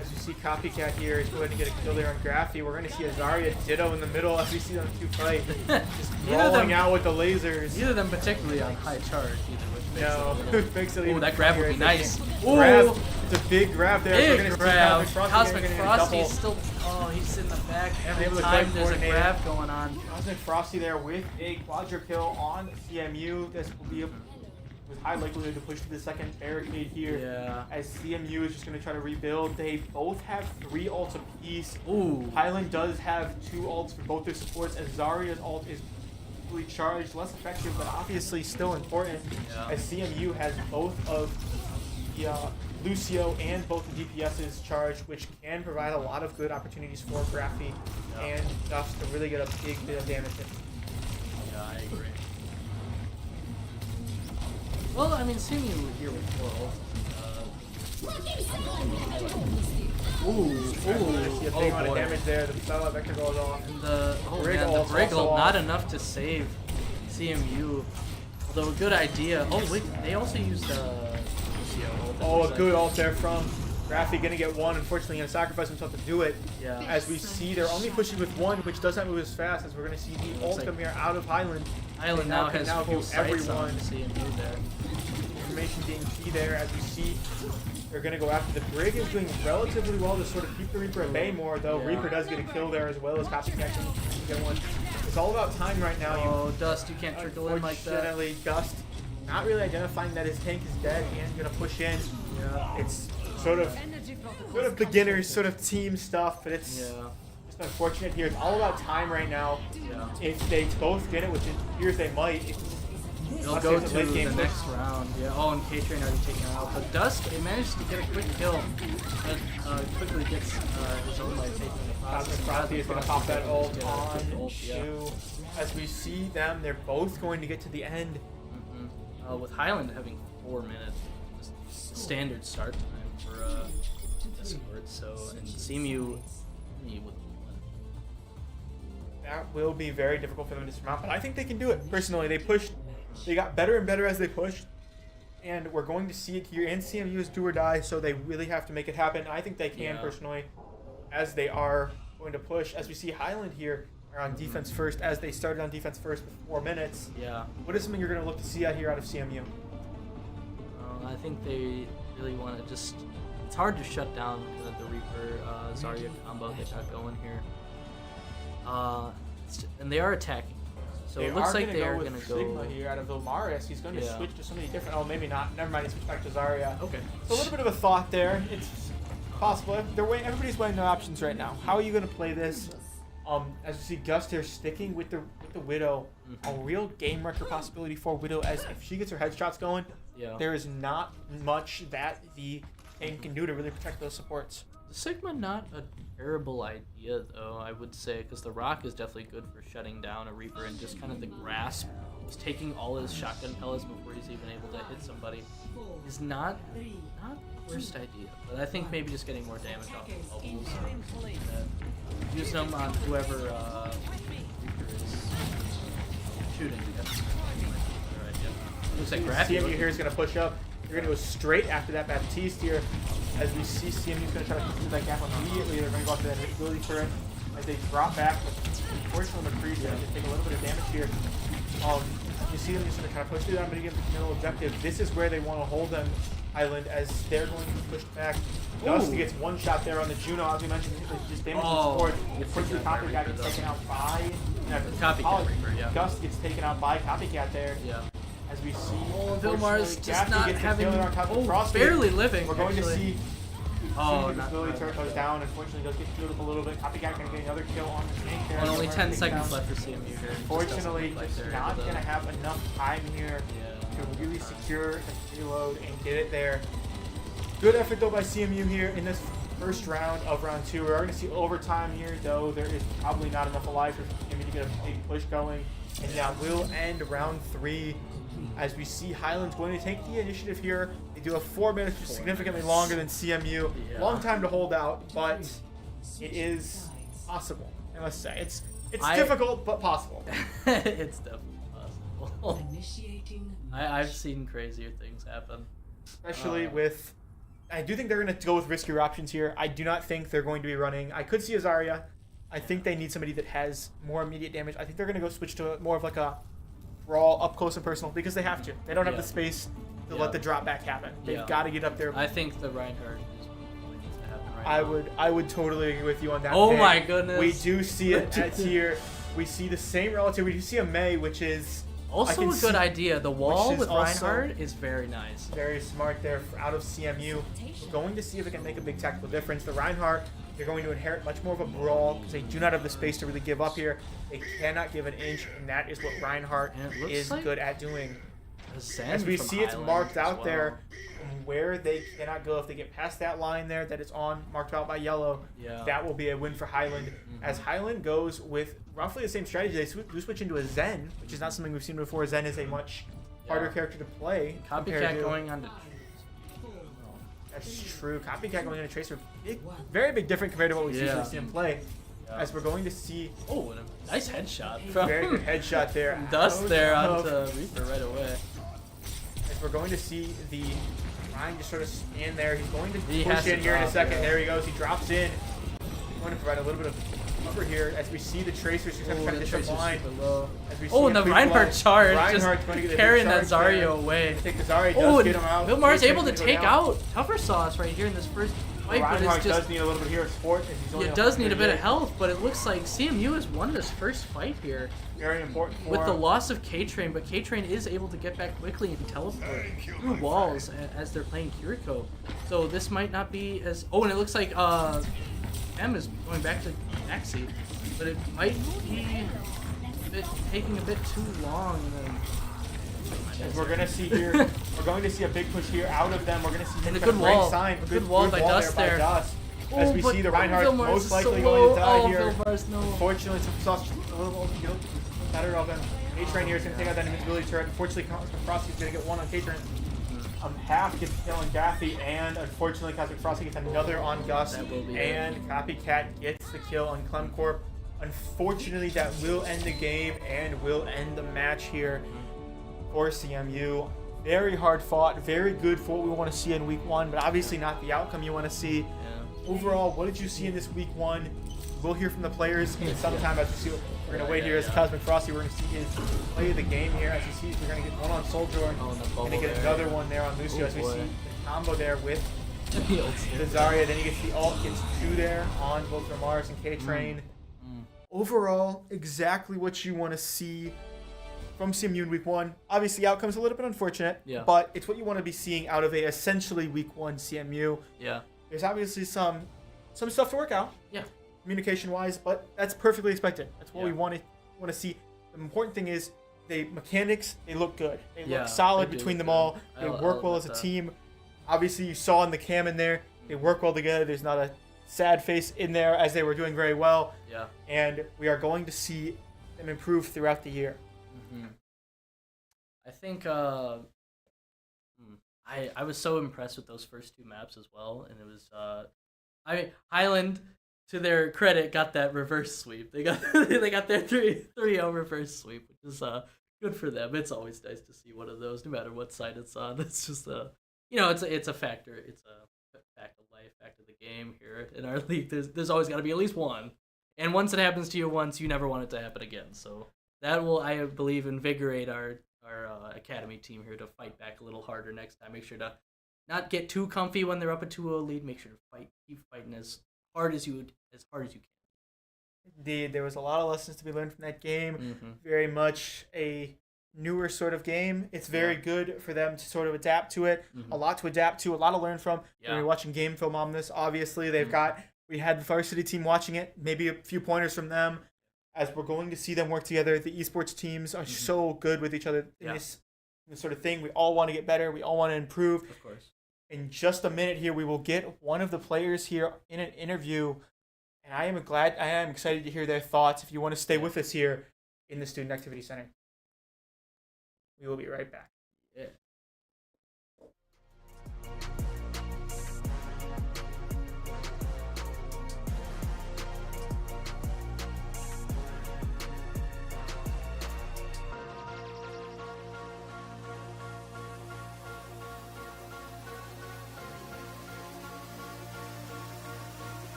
As you see Copycat here, he's going to get a kill there on Graphy. We're going to see a Zarya Ditto in the middle as we see them 2 fight. Just rolling out with the lasers. Neither of them particularly on high charge either. Which makes it that grab would be nice. Grab. It's a big grab there. Big grab. Cosmic Frosty still. Oh, he's in the back every time there's a grab going on. Cosmic Frosty there with a quadra kill on CMU. This will be with high likelihood to push to the second barricade here. Yeah. As CMU is just going to try to rebuild. They both have 3 ults apiece. Ooh. Highland does have 2 ults for both their supports, as Zarya's ult is fully charged, less effective, but obviously still important. As CMU has both of the Lucio and both the DPSs charged, which can provide a lot of good opportunities for Graphy and Dust to really get a big bit of damage in. Yeah, I agree. Well, I mean, CMU here with 4 ults. Ooh, a big amount of damage there. The Satellite Vector goes off. And the Brig ult, not enough to save CMU. Although a good idea. Oh wait, they also used the Lucio ult. Oh, a good ult there from Graphy. Gonna get 1. Unfortunately, gonna sacrifice himself to do it. Yeah. As we see, they're only pushing with 1, which does not move as fast as we're gonna see the ult come here out of Highland. Highland now has full sights on CMU there. Information being key there as we see. They're going to go after the Brig is doing relatively well to sort of keep the Reaper at bay more, though. Reaper does get a kill there as well as Copycat can get one. It's all about time right now. Oh, Dust, you can't trickle in like that. Unfortunately, Dust not really identifying that his tank is dead and going to push in. Yeah. It's sort of beginners, sort of team stuff, but it's Yeah. just unfortunate here. It's all about time right now. Yeah. If they both get it, which it appears they might, They'll unless go there's to a late game the push. next round. Yeah. Oh, and Ktrain already taken out. But Dust, he managed to get a quick kill. But quickly gets his own life taken in the process. Crosby is going to pop that ult Get a on quick ult, yeah. Shu. As we see them, they're both going to get to the end. With Highland having 4 minutes, just standard start time for Esports. So, and CMU with That will be very difficult for them to surmount, but I think they can do it. Personally, they got better and better as they pushed, and we're going to see it here. And CMU is do or die, so they really have to make it happen. I think they can, personally, as they are going to push. As we see Highland here are on defense first, as they started on defense first with 4 minutes. Yeah. What is something you're going to look to see out here out of CMU? I think they really want to just. It's hard to shut down the Reaper Zarya combo they got going here. And they are attacking. So it looks like they are going to go Sigma here out of Vilmaris. He's going to switch to somebody different. Oh, maybe not. Never mind. He switched back to Zarya. Okay. So a little bit of a thought there. It's possible. Everybody's weighing their options right now. How are you going to play this? As you see, Gust here sticking with the Widow. A real game wrecker possibility for Widow, as if she gets her headshots going, there is not much that the team can do to really protect those supports. Sigma not a terrible idea though, I would say, because the Rock is definitely good for shutting down a Reaper, and just kind of the grasp, just taking all his shotgun pellets before he's even able to hit somebody, is not the worst idea. But I think maybe just getting more damage off the bubbles, use them on whoever Reaper is shooting. That's a better idea. Looks like Graphy. CMU here is going to push up. They're going to go straight after that Baptiste here. As we see, CMU is going to try to push through that gap immediately. They're going to go after that ability turret as they drop back. But unfortunately, McCree's going to take a little bit of damage here. You see them just going to kind of push through that. I'm going to give them the middle objective. This is where they want to hold them, Highland, as they're going to be pushed back. Dust gets one shot there on the Juno, as we mentioned, just damage the support. Unfortunately, Copycat gets taken out by Copycat Reaper, yeah. Gust gets taken out by Copycat there. Yeah. As we see, Vilmaris just not having, barely living. We're going to see. Oh, the ability turret goes down. Unfortunately, does get killed up a little bit. Copycat going to get another kill on the tank there. And only 10 seconds left for CMU here. Unfortunately, not going to have enough time here to really secure the payload and get it there. Good effort though by CMU here in this first round of round 2. We're going to see overtime here, though there is probably not enough alive for CMU to get a big push going. And that will end round 3. As we see Highland's going to take the initiative here. They do have 4 minutes, which is significantly longer than CMU. Long time to hold out, but it is possible, I must say. It's difficult, but possible. It's definitely possible. I've seen crazier things happen. Especially with... I do think they're going to go with riskier options here. I do not think they're going to be running... I could see a Zarya. I think they need somebody that has more immediate damage. I think they're going to go switch to more of like a brawl up close and personal, because they have to. They don't have the space to let the drop back happen. They've got to get up there. I think the Reinhardt is what needs to happen right now. I would totally agree with you on that. Oh my goodness. We do see it at here. We see the same relative. We do see a May, which is also a good idea. The wall with Reinhardt is very nice. Very smart there out of CMU. We're going to see if it can make a big tactical difference. The Reinhardt, they're going to inherit much more of a brawl because they do not have the space to really give up here. They cannot give an inch, and that is what Reinhardt is good at doing. As we see, it's marked out there where they cannot go. If they get past that line there that is marked out by yellow, that will be a win for Highland. As Highland goes with roughly the same strategy, they do switch into a Zen, which is not something we've seen before. Zen is a much harder character to play. Copycat going on to... That's true. Copycat going into Tracer, very big difference compared to what we've usually seen him play. As we're going to see... Oh, and a nice headshot. Very good headshot there. Dust there onto Reaper right away. As we're going to see the Ryan just sort of stand there. He's going to push in here in a second. There he goes. He drops in. He's going to provide a little bit of cover here as we see the Tracers just kind of hit the line. And the Reinhardt charge, just carrying that Zarya away. Take the Zarya, does get him out. Vilmaris able to take out Tougher Sauce right here in this first fight, but Reinhardt it's just... does need a little bit of hero support. It does need a bit of health, but it looks like CMU has won this first fight here. Very important for With the him. loss of Ktrain, but Ktrain is able to get back quickly and teleport through walls as they're playing Kiriko. So this might not be as... Oh, and it looks like M is going back to Taxi, but it might be taking a bit too long. As we're gonna see here, we're going to see a big push here out of them. We're gonna see And a kind good of break wall. sign. A good wall by Dust there. Dust. Oh, As we but see the Reinhardt Vilmaris most is likely so going low. to die Oh, here. Vilmaris, no. Unfortunately, Sauce a little better of him. Ktrain here is going to take out that invincibility turret. Unfortunately, Frosty is going to get one on Ktrain. Half gets the kill on Graphy, and unfortunately, Cosmic Frosty gets another on Gus, and Copycat gets the kill on ClemClorp. Unfortunately, that will end the game and will end the match here for CMU. Very hard fought, very good for what we want to see in week 1, but obviously not the outcome you want to see. Overall, what did you see in this week 1? We'll hear from the players in some time as we see what we're going to wait here as Cosmic Frosty. We're going to see his play of the game here as you see. We're going to get one on Soldier and going to get another one there on Lucio as we see the combo there with the Zarya. Then he gets the ult, gets 2 there on both Vilmaris and Ktrain. Overall, exactly what you want to see from CMU in week 1. Obviously, outcome's a little bit unfortunate, but it's what you want to be seeing out of a essentially week 1 CMU. Yeah. There's obviously some stuff to work out. Yeah. Communication-wise, but that's perfectly expected. That's what we want to see. The important thing is the mechanics. They look good. They look solid between them all. They work well as a team. Obviously, you saw in the cam in there. They work well together. There's not a sad face in there as they were doing very well. Yeah. And we are going to see them improve throughout the year. I think I was so impressed with those first 2 maps as well, and it was Highland, to their credit, got that reverse sweep. They got their 3-0 reverse sweep, which is good for them. It's always nice to see one of those, no matter what side it's on. It's just it's a factor. It's a fact of life, fact of the game here in our league. There's always got to be at least one, and once it happens to you once, you never want it to happen again. So that will, I believe, invigorate our Academy team here to fight back a little harder next time. Make sure to not get too comfy when they're up a 2-0 lead. Make sure to keep fighting as hard as you can. Indeed, there was a lot of lessons to be learned from that game. Very much a newer sort of game. It's very good for them to sort of adapt to it. A lot to adapt to, a lot to learn from. We're watching game film on this. Obviously, we had the varsity team watching it. Maybe a few pointers from them. As we're going to see them work together, the esports teams are so good with each other in this sort of thing. We all want to get better. We all want to improve. Of course. In just a minute here, we will get one of the players here in an interview, and I am excited to hear their thoughts. If you want to stay with us here in the Student Activity Center, we will be right back. Yeah.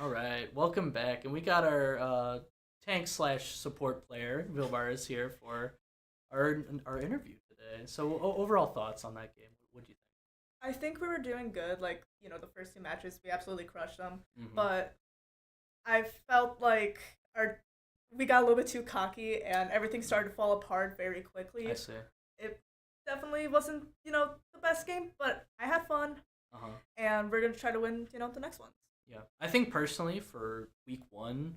All right, welcome back, and we got our tank/support player Vilmaris here for our interview today. So overall thoughts on that game? What do you think? I think we were doing good. Like, the first 2 matches, we absolutely crushed them. But I felt like we got a little bit too cocky, and everything started to fall apart very quickly. I see. It definitely wasn't, the best game, but I had fun. And we're gonna try to win, the next one. Yeah, I think personally for week 1,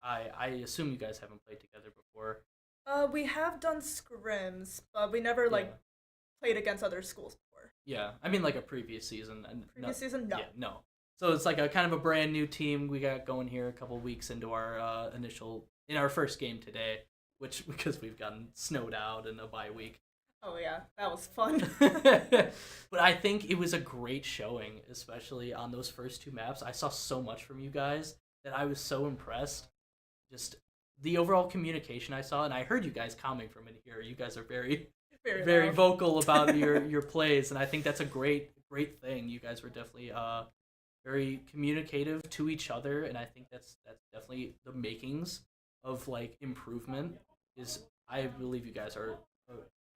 I assume you guys haven't played together before. We have done scrims, but we never played against other schools before. Yeah, I mean like a previous season. Previous season, no. Yeah, no. So it's like a kind of a brand new team we got going here a couple weeks into our in our first game today, which because we've gotten snowed out in a bye week. Oh yeah, that was fun. But I think it was a great showing, especially on those first 2 maps. I saw so much from you guys that I was so impressed. Just the overall communication I saw, and I heard you guys commenting from it here. You guys are very vocal about your plays, and I think that's a great thing. You guys were definitely very communicative to each other, and I think that's definitely the makings of like improvement. I believe you guys are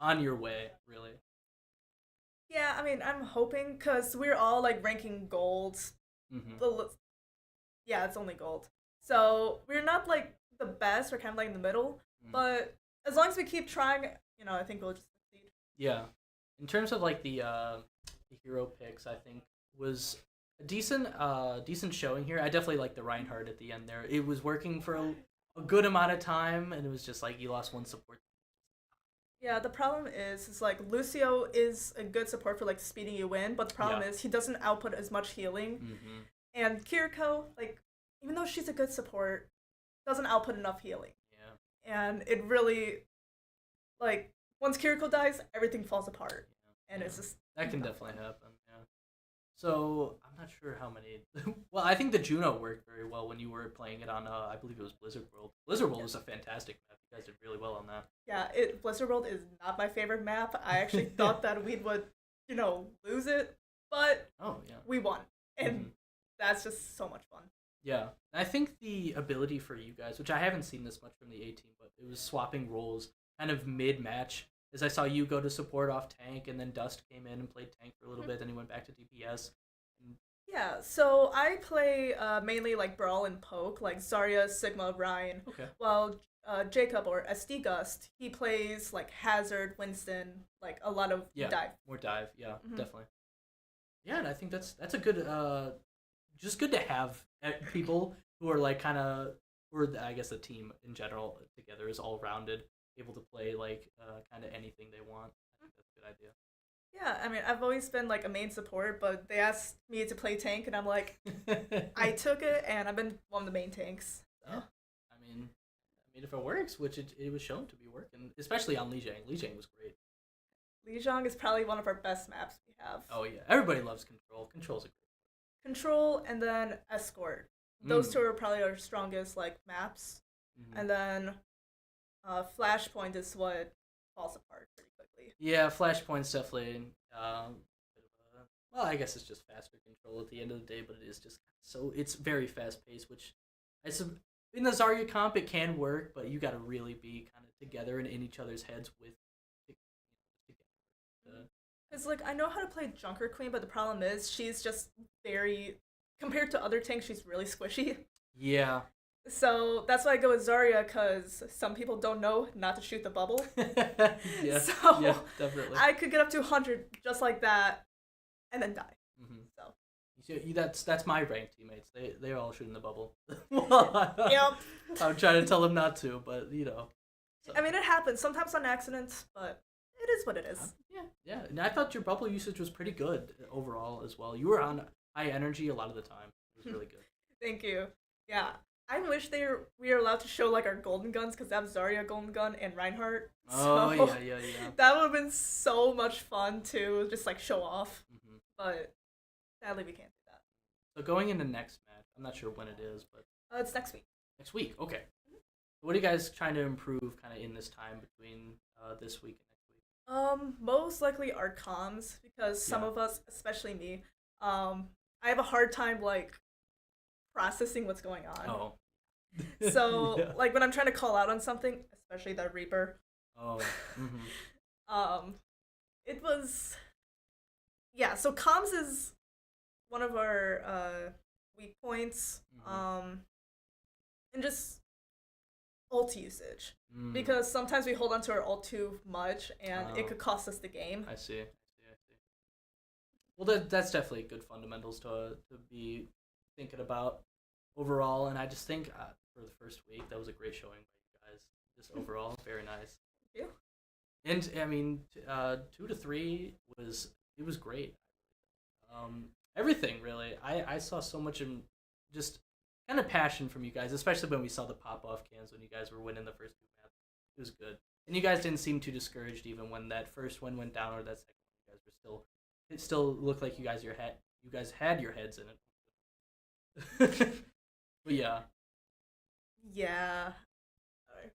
on your way, really. Yeah, I mean, I'm hoping because we're all like ranking gold. Yeah, it's only gold, so we're not like the best. We're kind of like in the middle, but as long as we keep trying, I think we'll just succeed. Yeah, in terms of like the hero picks, I think was a decent showing here. I definitely like the Reinhardt at the end there. It was working for a good amount of time, and it was just like you lost one support. Yeah, the problem is like Lucio is a good support for like speeding you in, but the problem is he doesn't output as much healing. And Kiriko, like, even though she's a good support, doesn't output enough healing. Yeah. And it really, like, once Kiriko dies, everything falls apart. And it's just... That can definitely happen, yeah. So, I'm not sure how many... Well, I think the Juno worked very well when you were playing it on, I believe it was Blizzard World. Blizzard World was a fantastic map. You guys did really well on that. Yeah, Blizzard World is not my favorite map. I actually thought that we would, lose it, but we won. And that's just so much fun. Yeah, I think the ability for you guys, which I haven't seen this much from the A team, but it was swapping roles kind of mid-match, as I saw you go to support off tank, and then Dust came in and played tank for a little bit, then he went back to DPS. Yeah, so I play mainly like Brawl and Poke, like Zarya, Sigma, Ryan, while Jacob, or SDGust, he plays like Hazard, Winston, like a lot of dive. More dive, definitely. Yeah, and I think that's a good... just good to have people who are like kind of, or I guess the team in general together is all rounded, able to play like kind of anything they want. I think that's a good idea. Yeah, I mean, I've always been like a main support, but they asked me to play tank, and I'm like, I took it, and I've been one of the main tanks. So. Yeah, I mean, if it works, which it was shown to be working, especially on Lijiang. Lijiang was great. Lijiang is probably one of our best maps we have. Oh yeah, everybody loves Control. Control's a great. Control and then Escort. Those two are probably our strongest like maps. And then Flashpoint is what falls apart pretty quickly. Yeah, Flashpoint's definitely well, I guess it's just faster Control at the end of the day, but it is just it's very fast paced, which in the Zarya comp it can work, but you got to really be kind of together and in each other's heads with Because, like, I know how to play Junker Queen, but the problem is she's just very... Compared to other tanks, she's really squishy. Yeah. So that's why I go with Zarya, because some people don't know not to shoot the bubble. Yeah, definitely. I could get up to 100 just like that, and then die. So that's my ranked teammates. They all shoot in the bubble. Yep. I'm trying to tell them not to, but, So. I mean, it happens. Sometimes on accident, but... It is what it is. Yeah. And I thought your bubble usage was pretty good overall as well. You were on high energy a lot of the time. It was really good. Thank you. Yeah. I wish we were allowed to show like our golden guns, because I have Zarya golden gun and Reinhardt. Oh, yeah. That would have been so much fun to just like show off. But sadly we can't do that. So going into next match, I'm not sure when it is, but... It's next week. Next week, okay. So what are you guys trying to improve kind of in this time between this week and next week? Most likely our comms, because some of us, especially me, I have a hard time like processing what's going on. Oh. So like when I'm trying to call out on something, especially the Reaper. Oh. It was so comms is one of our weak points. And just ult usage, because sometimes we hold on to our ult too much, and it could cost us the game. I see. Well, that's definitely good fundamentals to be thinking about overall, and I just think for the first week that was a great showing by you guys. Just overall, very nice. Thank you. And I mean, 2 to 3 was great. Everything really. I saw so much in just kind of passion from you guys, especially when we saw the pop off cans when you guys were winning the first 2 matches. It was good, and you guys didn't seem too discouraged even when that first one went down or that second one. You guys were still. It still looked like you guys had your heads in it. But yeah. Yeah. Alright.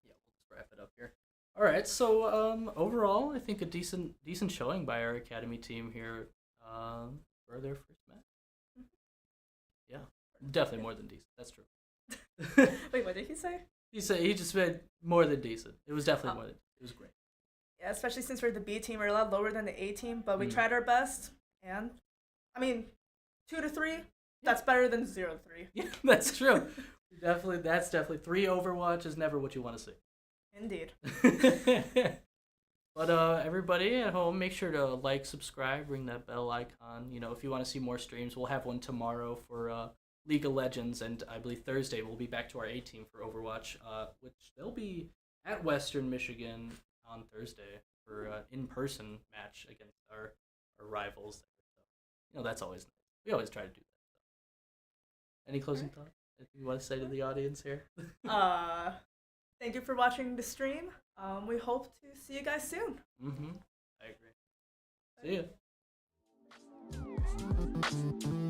Yeah, we'll just wrap it up here. All right, so overall, I think a decent showing by our Academy team here for their first match. Yeah, definitely more than decent. That's true. Wait, what did he say? He just said more than decent. It was definitely more than. It was great. Yeah, especially since we're the B team, we're a lot lower than the A team, but we tried our best. And I mean, 2 to 3, that's better than 0 to 3. Yeah, that's true. That's definitely 3 Overwatch is never what you want to see. Indeed. But everybody at home, make sure to like, subscribe, ring that bell icon. You know, if you want to see more streams, we'll have one tomorrow for League of Legends, and I believe Thursday we'll be back to our A team for Overwatch, which they'll be at Western Michigan on Thursday for an in-person match against our rivals. So, you know, that's always nice. We always try to do that. So. Any closing thoughts? Anything you want to say to the audience here? Thank you for watching the stream. We hope to see you guys soon. I agree. See ya.